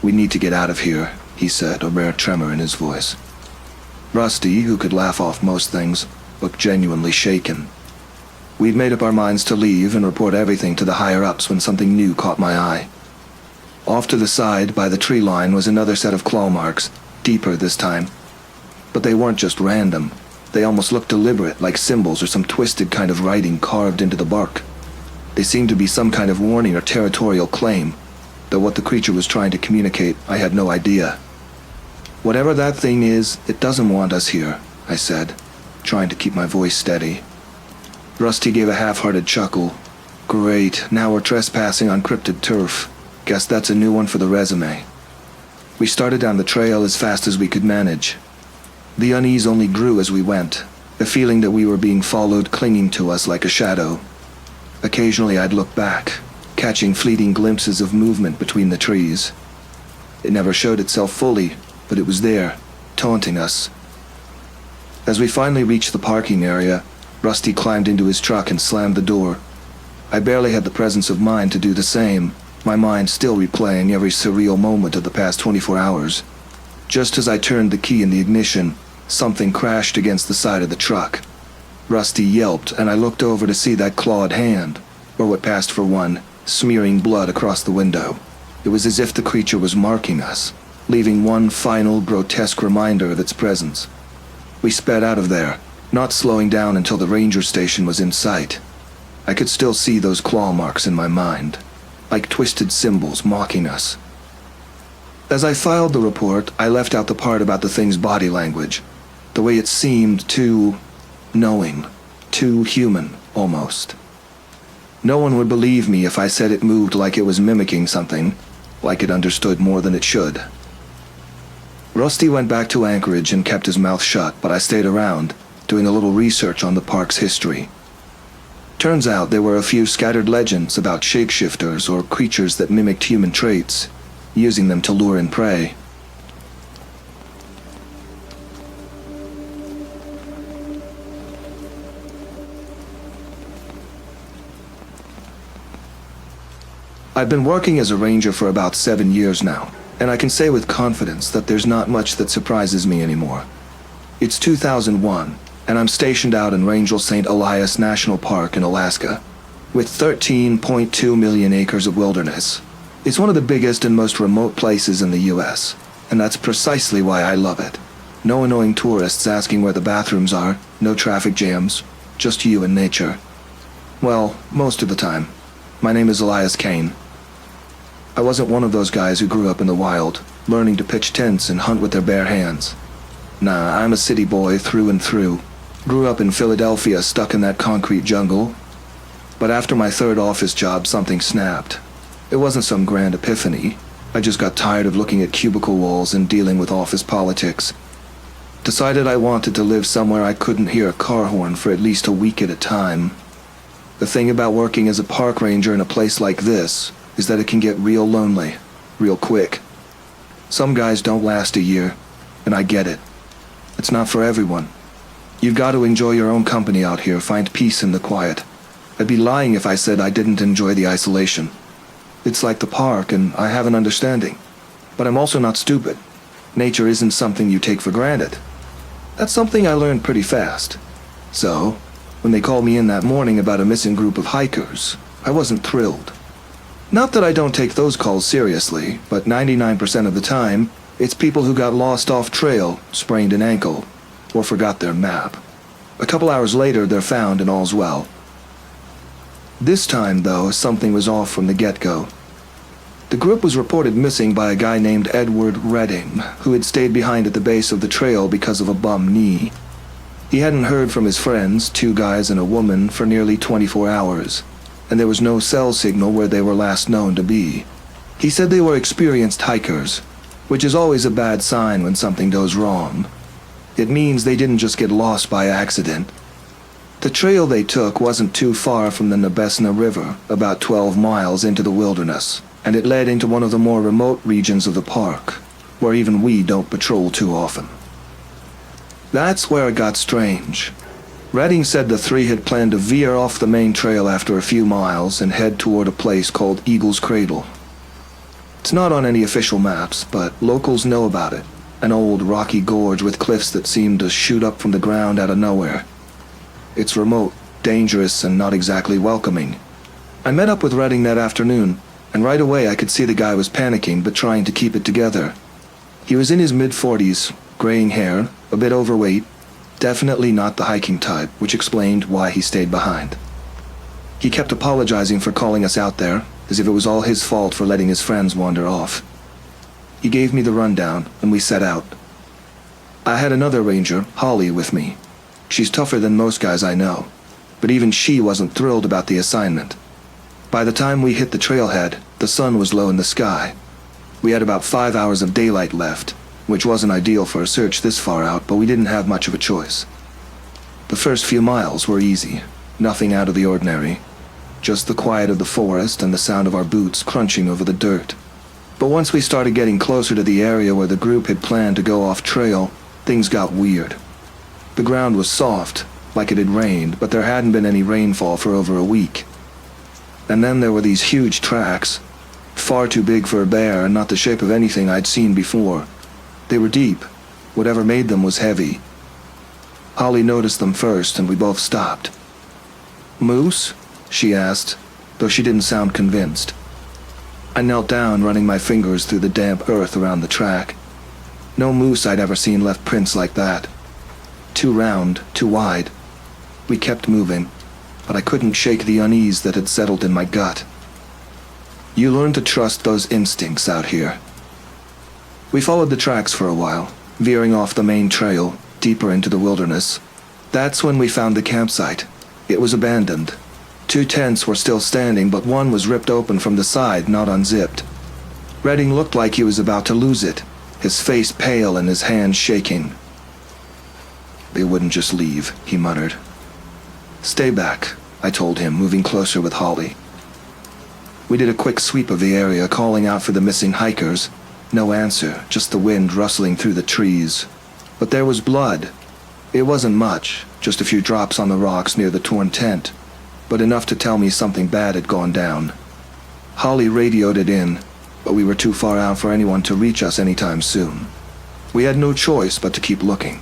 "We need to get out of here," he said, a rare tremor in his voice. Rusty, who could laugh off most things, looked genuinely shaken. We'd made up our minds to leave and report everything to the higher-ups when something new caught my eye. Off to the side, by the tree line, was another set of claw marks, deeper this time. But they weren't just random. They almost looked deliberate, like symbols or some twisted kind of writing carved into the bark. They seemed to be some kind of warning or territorial claim, though what the creature was trying to communicate, I had no idea. "Whatever that thing is, it doesn't want us here," I said, trying to keep my voice steady. Rusty gave a half-hearted chuckle. "Great, now we're trespassing on cryptid turf. Guess that's a new one for the resume." We started down the trail as fast as we could manage. The unease only grew as we went, a feeling that we were being followed clinging to us like a shadow. Occasionally I'd look back, catching fleeting glimpses of movement between the trees. It never showed itself fully, but it was there, taunting us. As we finally reached the parking area, Rusty climbed into his truck and slammed the door. I barely had the presence of mind to do the same, my mind still replaying every surreal moment of the past 24 hours. Just as I turned the key in the ignition, something crashed against the side of the truck. Rusty yelped, and I looked over to see that clawed hand, or what passed for one, smearing blood across the window. It was as if the creature was marking us, leaving one final grotesque reminder of its presence. We sped out of there, not slowing down until the ranger station was in sight. I could still see those claw marks in my mind, like twisted symbols mocking us. As I filed the report, I left out the part about the thing's body language, the way it seemed too knowing, too human, almost. No one would believe me if I said it moved like it was mimicking something, like it understood more than it should. Rusty went back to Anchorage and kept his mouth shut, but I stayed around, doing a little research on the park's history. Turns out there were a few scattered legends about shapeshifters or creatures that mimicked human traits, using them to lure in prey. I've been working as a ranger for about 7 years now, and I can say with confidence that there's not much that surprises me anymore. It's 2001, and I'm stationed out in Rangel St. Elias National Park in Alaska, with 13.2 million acres of wilderness. It's one of the biggest and most remote places in the US, and that's precisely why I love it. No annoying tourists asking where the bathrooms are, no traffic jams, just you and nature. Well, most of the time. My name is Elias Kane. I wasn't one of those guys who grew up in the wild, learning to pitch tents and hunt with their bare hands. Nah, I'm a city boy through and through. Grew up in Philadelphia, stuck in that concrete jungle. But after my third office job, something snapped. It wasn't some grand epiphany. I just got tired of looking at cubicle walls and dealing with office politics. Decided I wanted to live somewhere I couldn't hear a car horn for at least a week at a time. The thing about working as a park ranger in a place like this is that it can get real lonely, real quick. Some guys don't last a year, and I get it. It's not for everyone. You've got to enjoy your own company out here, find peace in the quiet. I'd be lying if I said I didn't enjoy the isolation. It's like the park, and I have an understanding. But I'm also not stupid. Nature isn't something you take for granted. That's something I learned pretty fast. So, when they called me in that morning about a missing group of hikers, I wasn't thrilled. Not that I don't take those calls seriously, but 99% of the time, it's people who got lost off trail, sprained an ankle, or forgot their map. A couple hours later, they're found and all's well. This time, though, something was off from the get-go. The group was reported missing by a guy named Edward Redding, who had stayed behind at the base of the trail because of a bum knee. He hadn't heard from his friends, 2 guys and a woman, for nearly 24 hours, and there was no cell signal where they were last known to be. He said they were experienced hikers, which is always a bad sign when something goes wrong. It means they didn't just get lost by accident. The trail they took wasn't too far from the Nebesna River, about 12 miles into the wilderness, and it led into one of the more remote regions of the park, where even we don't patrol too often. That's where it got strange. Redding said the 3 had planned to veer off the main trail after a few miles and head toward a place called Eagle's Cradle. It's not on any official maps, but locals know about it. An old rocky gorge with cliffs that seem to shoot up from the ground out of nowhere. It's remote, dangerous, and not exactly welcoming. I met up with Redding that afternoon, and right away I could see the guy was panicking but trying to keep it together. He was in his mid-40s, graying hair, a bit overweight, definitely not the hiking type, which explained why he stayed behind. He kept apologizing for calling us out there, as if it was all his fault for letting his friends wander off. He gave me the rundown, and we set out. I had another ranger, Holly, with me. She's tougher than most guys I know, but even she wasn't thrilled about the assignment. By the time we hit the trailhead, the sun was low in the sky. We had about 5 hours of daylight left, which wasn't ideal for a search this far out, but we didn't have much of a choice. The first few miles were easy, nothing out of the ordinary. Just the quiet of the forest and the sound of our boots crunching over the dirt. But once we started getting closer to the area where the group had planned to go off trail, things got weird. The ground was soft, like it had rained, but there hadn't been any rainfall for over a week. And then there were these huge tracks, far too big for a bear and not the shape of anything I'd seen before. They were deep. Whatever made them was heavy. Holly noticed them first, and we both stopped. "Moose?" she asked, though she didn't sound convinced. I knelt down, running my fingers through the damp earth around the track. No moose I'd ever seen left prints like that. Too round, too wide. We kept moving, but I couldn't shake the unease that had settled in my gut. You learn to trust those instincts out here. We followed the tracks for a while, veering off the main trail, deeper into the wilderness. That's when we found the campsite. It was abandoned. 2 tents were still standing, but one was ripped open from the side, not unzipped. Redding looked like he was about to lose it, his face pale and his hands shaking. "They wouldn't just leave," he muttered. "Stay back," I told him, moving closer with Holly. We did a quick sweep of the area, calling out for the missing hikers. No answer, just the wind rustling through the trees. But there was blood. It wasn't much, just a few drops on the rocks near the torn tent, but enough to tell me something bad had gone down. Holly radioed it in, but we were too far out for anyone to reach us anytime soon. We had no choice but to keep looking.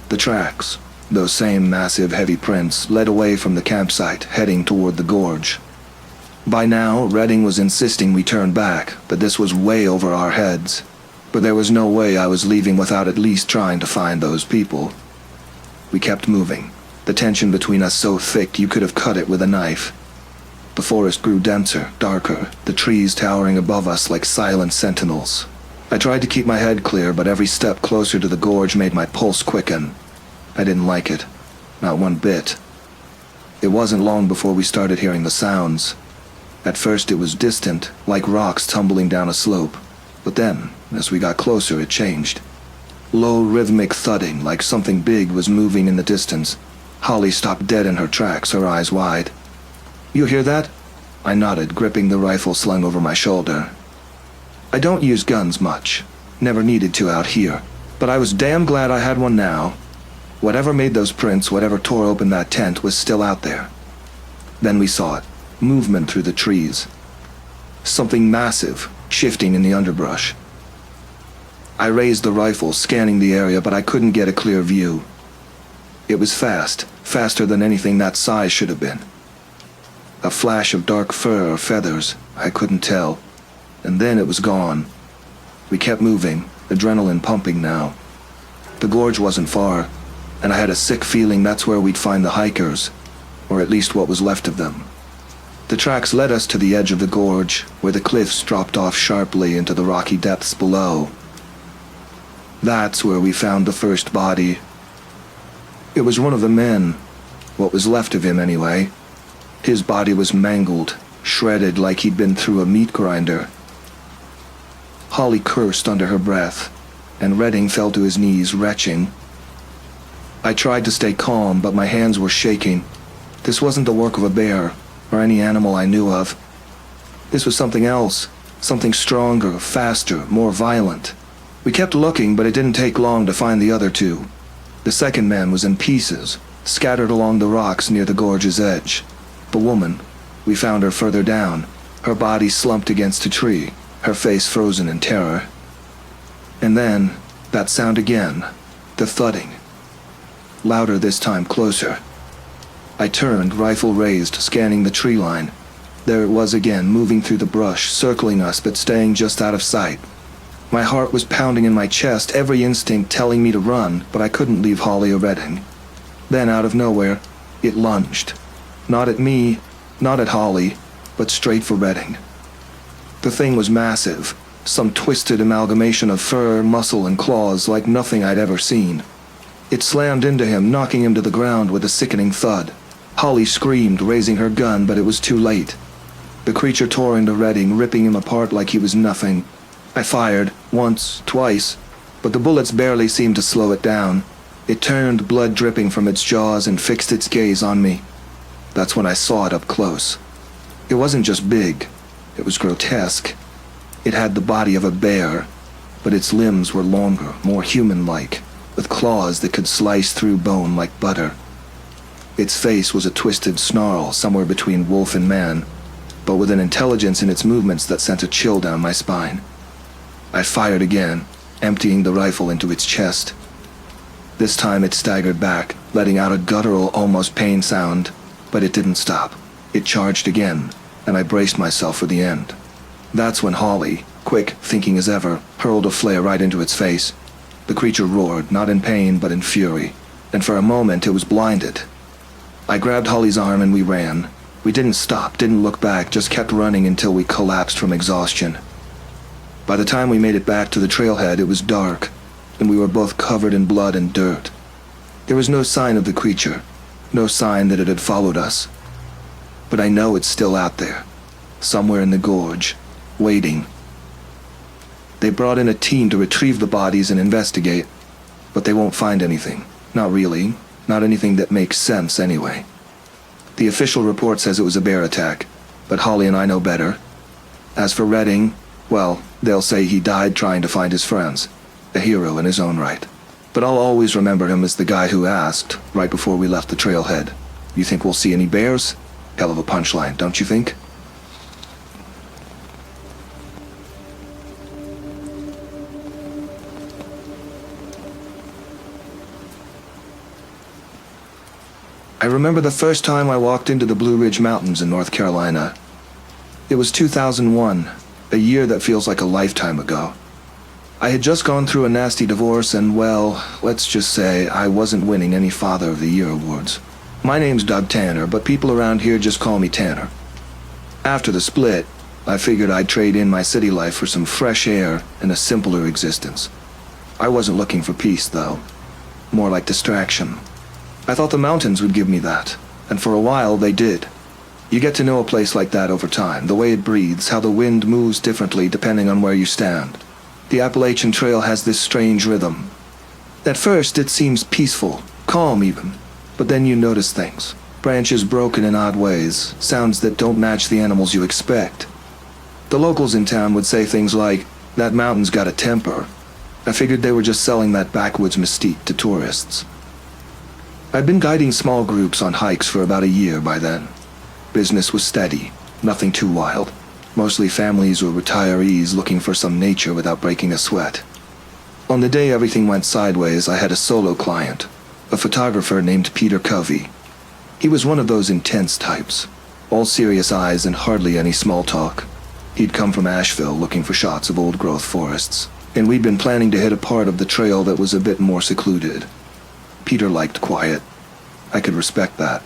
The tracks, those same massive heavy prints, led away from the campsite, heading toward the gorge. By now, Redding was insisting we turn back, but this was way over our heads. But there was no way I was leaving without at least trying to find those people. We kept moving, the tension between us so thick you could have cut it with a knife. The forest grew denser, darker, the trees towering above us like silent sentinels. I tried to keep my head clear, but every step closer to the gorge made my pulse quicken. I didn't like it, not one bit. It wasn't long before we started hearing the sounds. At first it was distant, like rocks tumbling down a slope. But then, as we got closer, it changed. Low rhythmic thudding, like something big was moving in the distance. Holly stopped dead in her tracks, her eyes wide. "You hear that?" I nodded, gripping the rifle slung over my shoulder. I don't use guns much. Never needed to out here. But I was damn glad I had one now. Whatever made those prints, whatever tore open that tent, was still out there. Then we saw it. Movement through the trees. Something massive, shifting in the underbrush. I raised the rifle, scanning the area, but I couldn't get a clear view. It was fast, faster than anything that size should have been. A flash of dark fur or feathers, I couldn't tell. And then it was gone. We kept moving, adrenaline pumping now. The gorge wasn't far, and I had a sick feeling that's where we'd find the hikers, or at least what was left of them. The tracks led us to the edge of the gorge, where the cliffs dropped off sharply into the rocky depths below. That's where we found the first body. It was one of the men, what was left of him anyway. His body was mangled, shredded like he'd been through a meat grinder. Holly cursed under her breath, and Redding fell to his knees, retching. I tried to stay calm, but my hands were shaking. This wasn't the work of a bear, or any animal I knew of. This was something else, something stronger, faster, more violent. We kept looking, but it didn't take long to find the other two. The second man was in pieces, scattered along the rocks near the gorge's edge. The woman, we found her further down, her body slumped against a tree, her face frozen in terror. And then, that sound again, the thudding. Louder this time, closer. I turned, rifle raised, scanning the tree line. There it was again, moving through the brush, circling us but staying just out of sight. My heart was pounding in my chest, every instinct telling me to run, but I couldn't leave Holly or Redding. Then, out of nowhere, it lunged. Not at me, not at Holly, but straight for Redding. The thing was massive, some twisted amalgamation of fur, muscle, and claws like nothing I'd ever seen. It slammed into him, knocking him to the ground with a sickening thud. Holly screamed, raising her gun, but it was too late. The creature tore into Redding, ripping him apart like he was nothing. I fired, once, twice, but the bullets barely seemed to slow it down. It turned, blood dripping from its jaws, and fixed its gaze on me. That's when I saw it up close. It wasn't just big, it was grotesque. It had the body of a bear, but its limbs were longer, more human-like, with claws that could slice through bone like butter. Its face was a twisted snarl somewhere between wolf and man, but with an intelligence in its movements that sent a chill down my spine. I fired again, emptying the rifle into its chest. This time it staggered back, letting out a guttural, almost pain sound, but it didn't stop. It charged again, and I braced myself for the end. That's when Holly, quick, thinking as ever, hurled a flare right into its face. The creature roared, not in pain, but in fury, and for a moment it was blinded. I grabbed Holly's arm and we ran. We didn't stop, didn't look back, just kept running until we collapsed from exhaustion. By the time we made it back to the trailhead, it was dark, and we were both covered in blood and dirt. There was no sign of the creature, no sign that it had followed us. but I know it's still out there, somewhere in the gorge, waiting. They brought in a team to retrieve the bodies and investigate, but they won't find anything. Not really. Not anything that makes sense anyway. The official report says it was a bear attack, but Holly and I know better. As for Redding, well, they'll say he died trying to find his friends. A hero in his own right. But I'll always remember him as the guy who asked, right before we left the trailhead, "You think we'll see any bears?" Hell of a punchline, don't you think? I remember the first time I walked into the Blue Ridge Mountains in North Carolina. It was 2001, a year that feels like a lifetime ago. I had just gone through a nasty divorce and, well, let's just say I wasn't winning any Father of the Year awards. My name's Doug Tanner, but people around here just call me Tanner. After the split, I figured I'd trade in my city life for some fresh air and a simpler existence. I wasn't looking for peace, though. More like distraction. I thought the mountains would give me that, and for a while they did. You get to know a place like that over time, the way it breathes, how the wind moves differently depending on where you stand. The Appalachian Trail has this strange rhythm. At first it seems peaceful, calm even, but then you notice things. Branches broken in odd ways, sounds that don't match the animals you expect. The locals in town would say things like, "That mountain's got a temper." I figured they were just selling that backwoods mystique to tourists. I'd been guiding small groups on hikes for about a year by then. Business was steady, nothing too wild. Mostly families or retirees looking for some nature without breaking a sweat. On the day everything went sideways, I had a solo client, a photographer named Peter Covey. He was one of those intense types, all serious eyes and hardly any small talk. He'd come from Asheville looking for shots of old-growth forests, and we'd been planning to hit a part of the trail that was a bit more secluded. Peter liked quiet. I could respect that.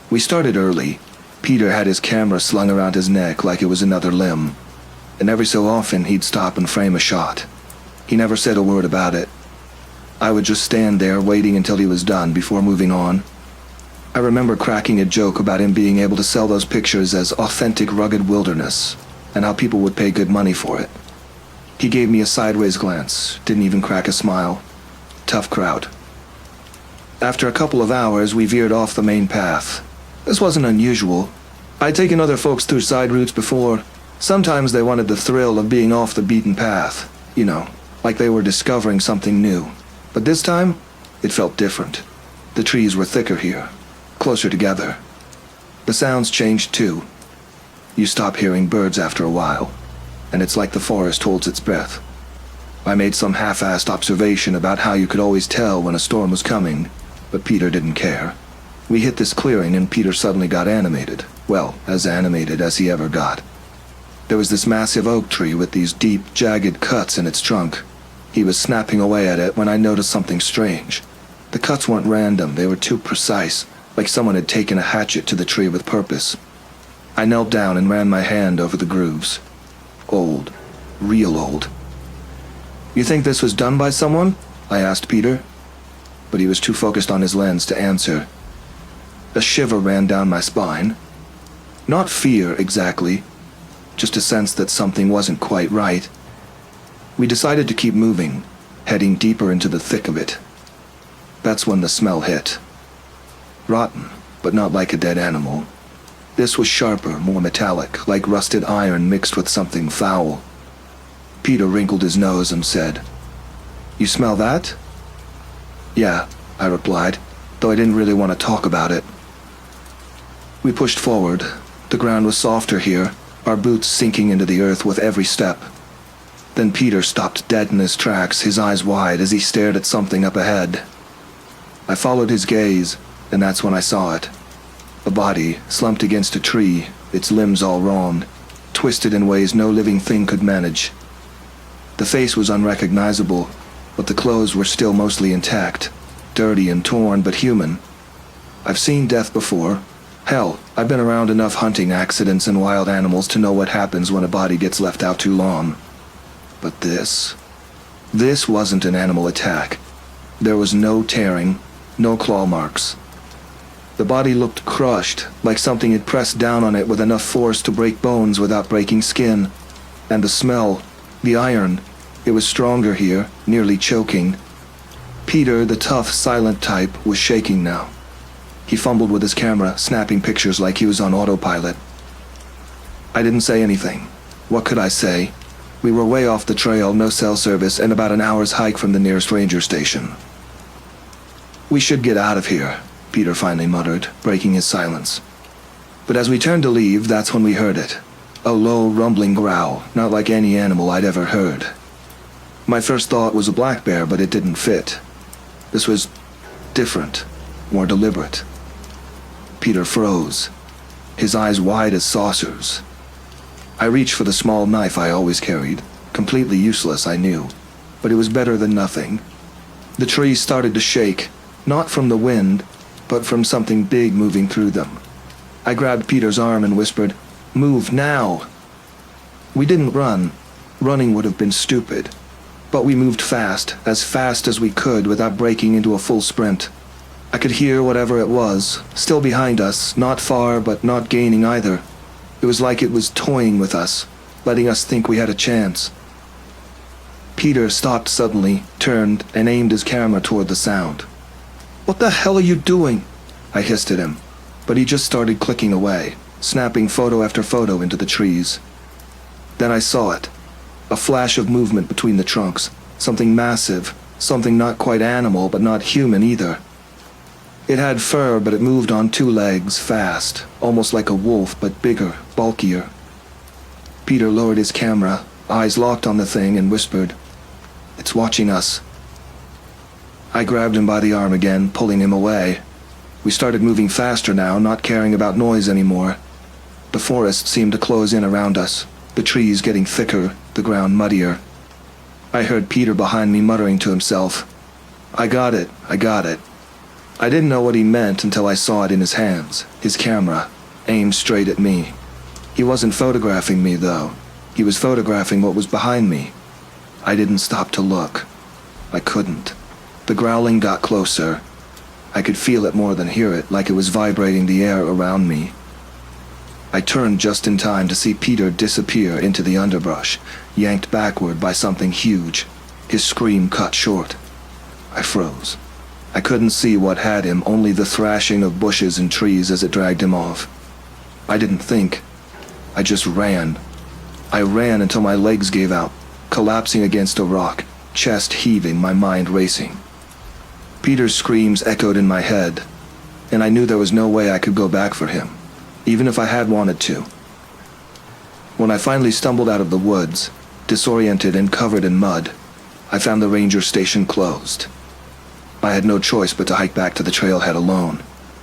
We started early. Peter had his camera slung around his neck like it was another limb, and every so often he'd stop and frame a shot. He never said a word about it. I would just stand there waiting until he was done before moving on. I remember cracking a joke about him being able to sell those pictures as authentic rugged wilderness, and how people would pay good money for it. He gave me a sideways glance, didn't even crack a smile. Tough crowd. After a couple of hours, we veered off the main path. This wasn't unusual. I'd taken other folks through side routes before. Sometimes they wanted the thrill of being off the beaten path. You know, like they were discovering something new. But this time, it felt different. The trees were thicker here, closer together. The sounds changed too. You stop hearing birds after a while, and it's like the forest holds its breath. I made some half-assed observation about how you could always tell when a storm was coming, but Peter didn't care. We hit this clearing and Peter suddenly got animated. Well, as animated as he ever got. There was this massive oak tree with these deep, jagged cuts in its trunk. He was snapping away at it when I noticed something strange. The cuts weren't random, they were too precise, like someone had taken a hatchet to the tree with purpose. I knelt down and ran my hand over the grooves. Old. Real old. "You think this was done by someone?" I asked Peter. But he was too focused on his lens to answer. A shiver ran down my spine. Not fear, exactly. Just a sense that something wasn't quite right. We decided to keep moving, heading deeper into the thick of it. That's when the smell hit. Rotten, but not like a dead animal. This was sharper, more metallic, like rusted iron mixed with something foul. Peter wrinkled his nose and said, "You smell that?" "Yeah," I replied, though I didn't really want to talk about it. We pushed forward. The ground was softer here, our boots sinking into the earth with every step. Then Peter stopped dead in his tracks, his eyes wide as he stared at something up ahead. I followed his gaze, and that's when I saw it. A body, slumped against a tree, its limbs all wrong, twisted in ways no living thing could manage. The face was unrecognizable, but the clothes were still mostly intact, dirty and torn, but human. I've seen death before. Hell, I've been around enough hunting accidents and wild animals to know what happens when a body gets left out too long. But this wasn't an animal attack. There was no tearing, no claw marks. The body looked crushed, like something had pressed down on it with enough force to break bones without breaking skin. And the smell, the iron, it was stronger here, nearly choking. Peter, the tough, silent type, was shaking now. He fumbled with his camera, snapping pictures like he was on autopilot. I didn't say anything. What could I say? We were way off the trail, no cell service, and about an hour's hike from the nearest ranger station. "We should get out of here," Peter finally muttered, breaking his silence. But as we turned to leave, that's when we heard it. A low, rumbling growl, not like any animal I'd ever heard. My first thought was a black bear, but it didn't fit. This was different, more deliberate. Peter froze, his eyes wide as saucers. I reached for the small knife I always carried, completely useless, I knew, but it was better than nothing. The trees started to shake, not from the wind, but from something big moving through them. I grabbed Peter's arm and whispered, "Move now!" We didn't run. Running would have been stupid. But we moved fast as we could without breaking into a full sprint. I could hear whatever it was, still behind us, not far but not gaining either. It was like it was toying with us, letting us think we had a chance. Peter stopped suddenly, turned, and aimed his camera toward the sound. "What the hell are you doing?" I hissed at him, but he just started clicking away, snapping photo after photo into the trees. Then I saw it. A flash of movement between the trunks, something massive, something not quite animal but not human either. It had fur, but it moved on two legs, fast, almost like a wolf, but bigger, bulkier. Peter lowered his camera, eyes locked on the thing, and whispered, "It's watching us." I grabbed him by the arm again, pulling him away. We started moving faster now, not caring about noise anymore. The forest seemed to close in around us, the trees getting thicker, the ground muddier. I heard Peter behind me muttering to himself, I got it. I didn't know what he meant until I saw it in his hands, his camera, aimed straight at me. He wasn't photographing me, though. He was photographing what was behind me. I didn't stop to look. I couldn't. The growling got closer. I could feel it more than hear it, like it was vibrating the air around me. I turned just in time to see Peter disappear into the underbrush, yanked backward by something huge, his scream cut short. I froze. I couldn't see what had him, only the thrashing of bushes and trees as it dragged him off. I didn't think. I just ran. I ran until my legs gave out, collapsing against a rock, chest heaving, my mind racing. Peter's screams echoed in my head, and I knew there was no way I could go back for him, even if I had wanted to. When I finally stumbled out of the woods, disoriented and covered in mud, I found the ranger station closed. I had no choice but to hike back to the trailhead alone,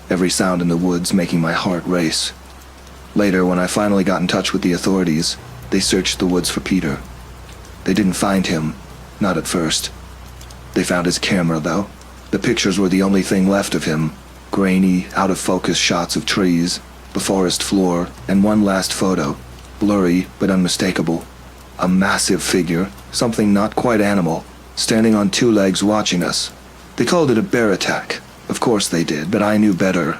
every sound in the woods making my heart race. Later, when I finally got in touch with the authorities, they searched the woods for Peter. They didn't find him, not at first. They found his camera, though. The pictures were the only thing left of him, grainy, out-of-focus shots of trees, the forest floor, and one last photo, blurry but unmistakable. A massive figure, something not quite animal, standing on two legs watching us. They called it a bear attack. Of course they did, but I knew better.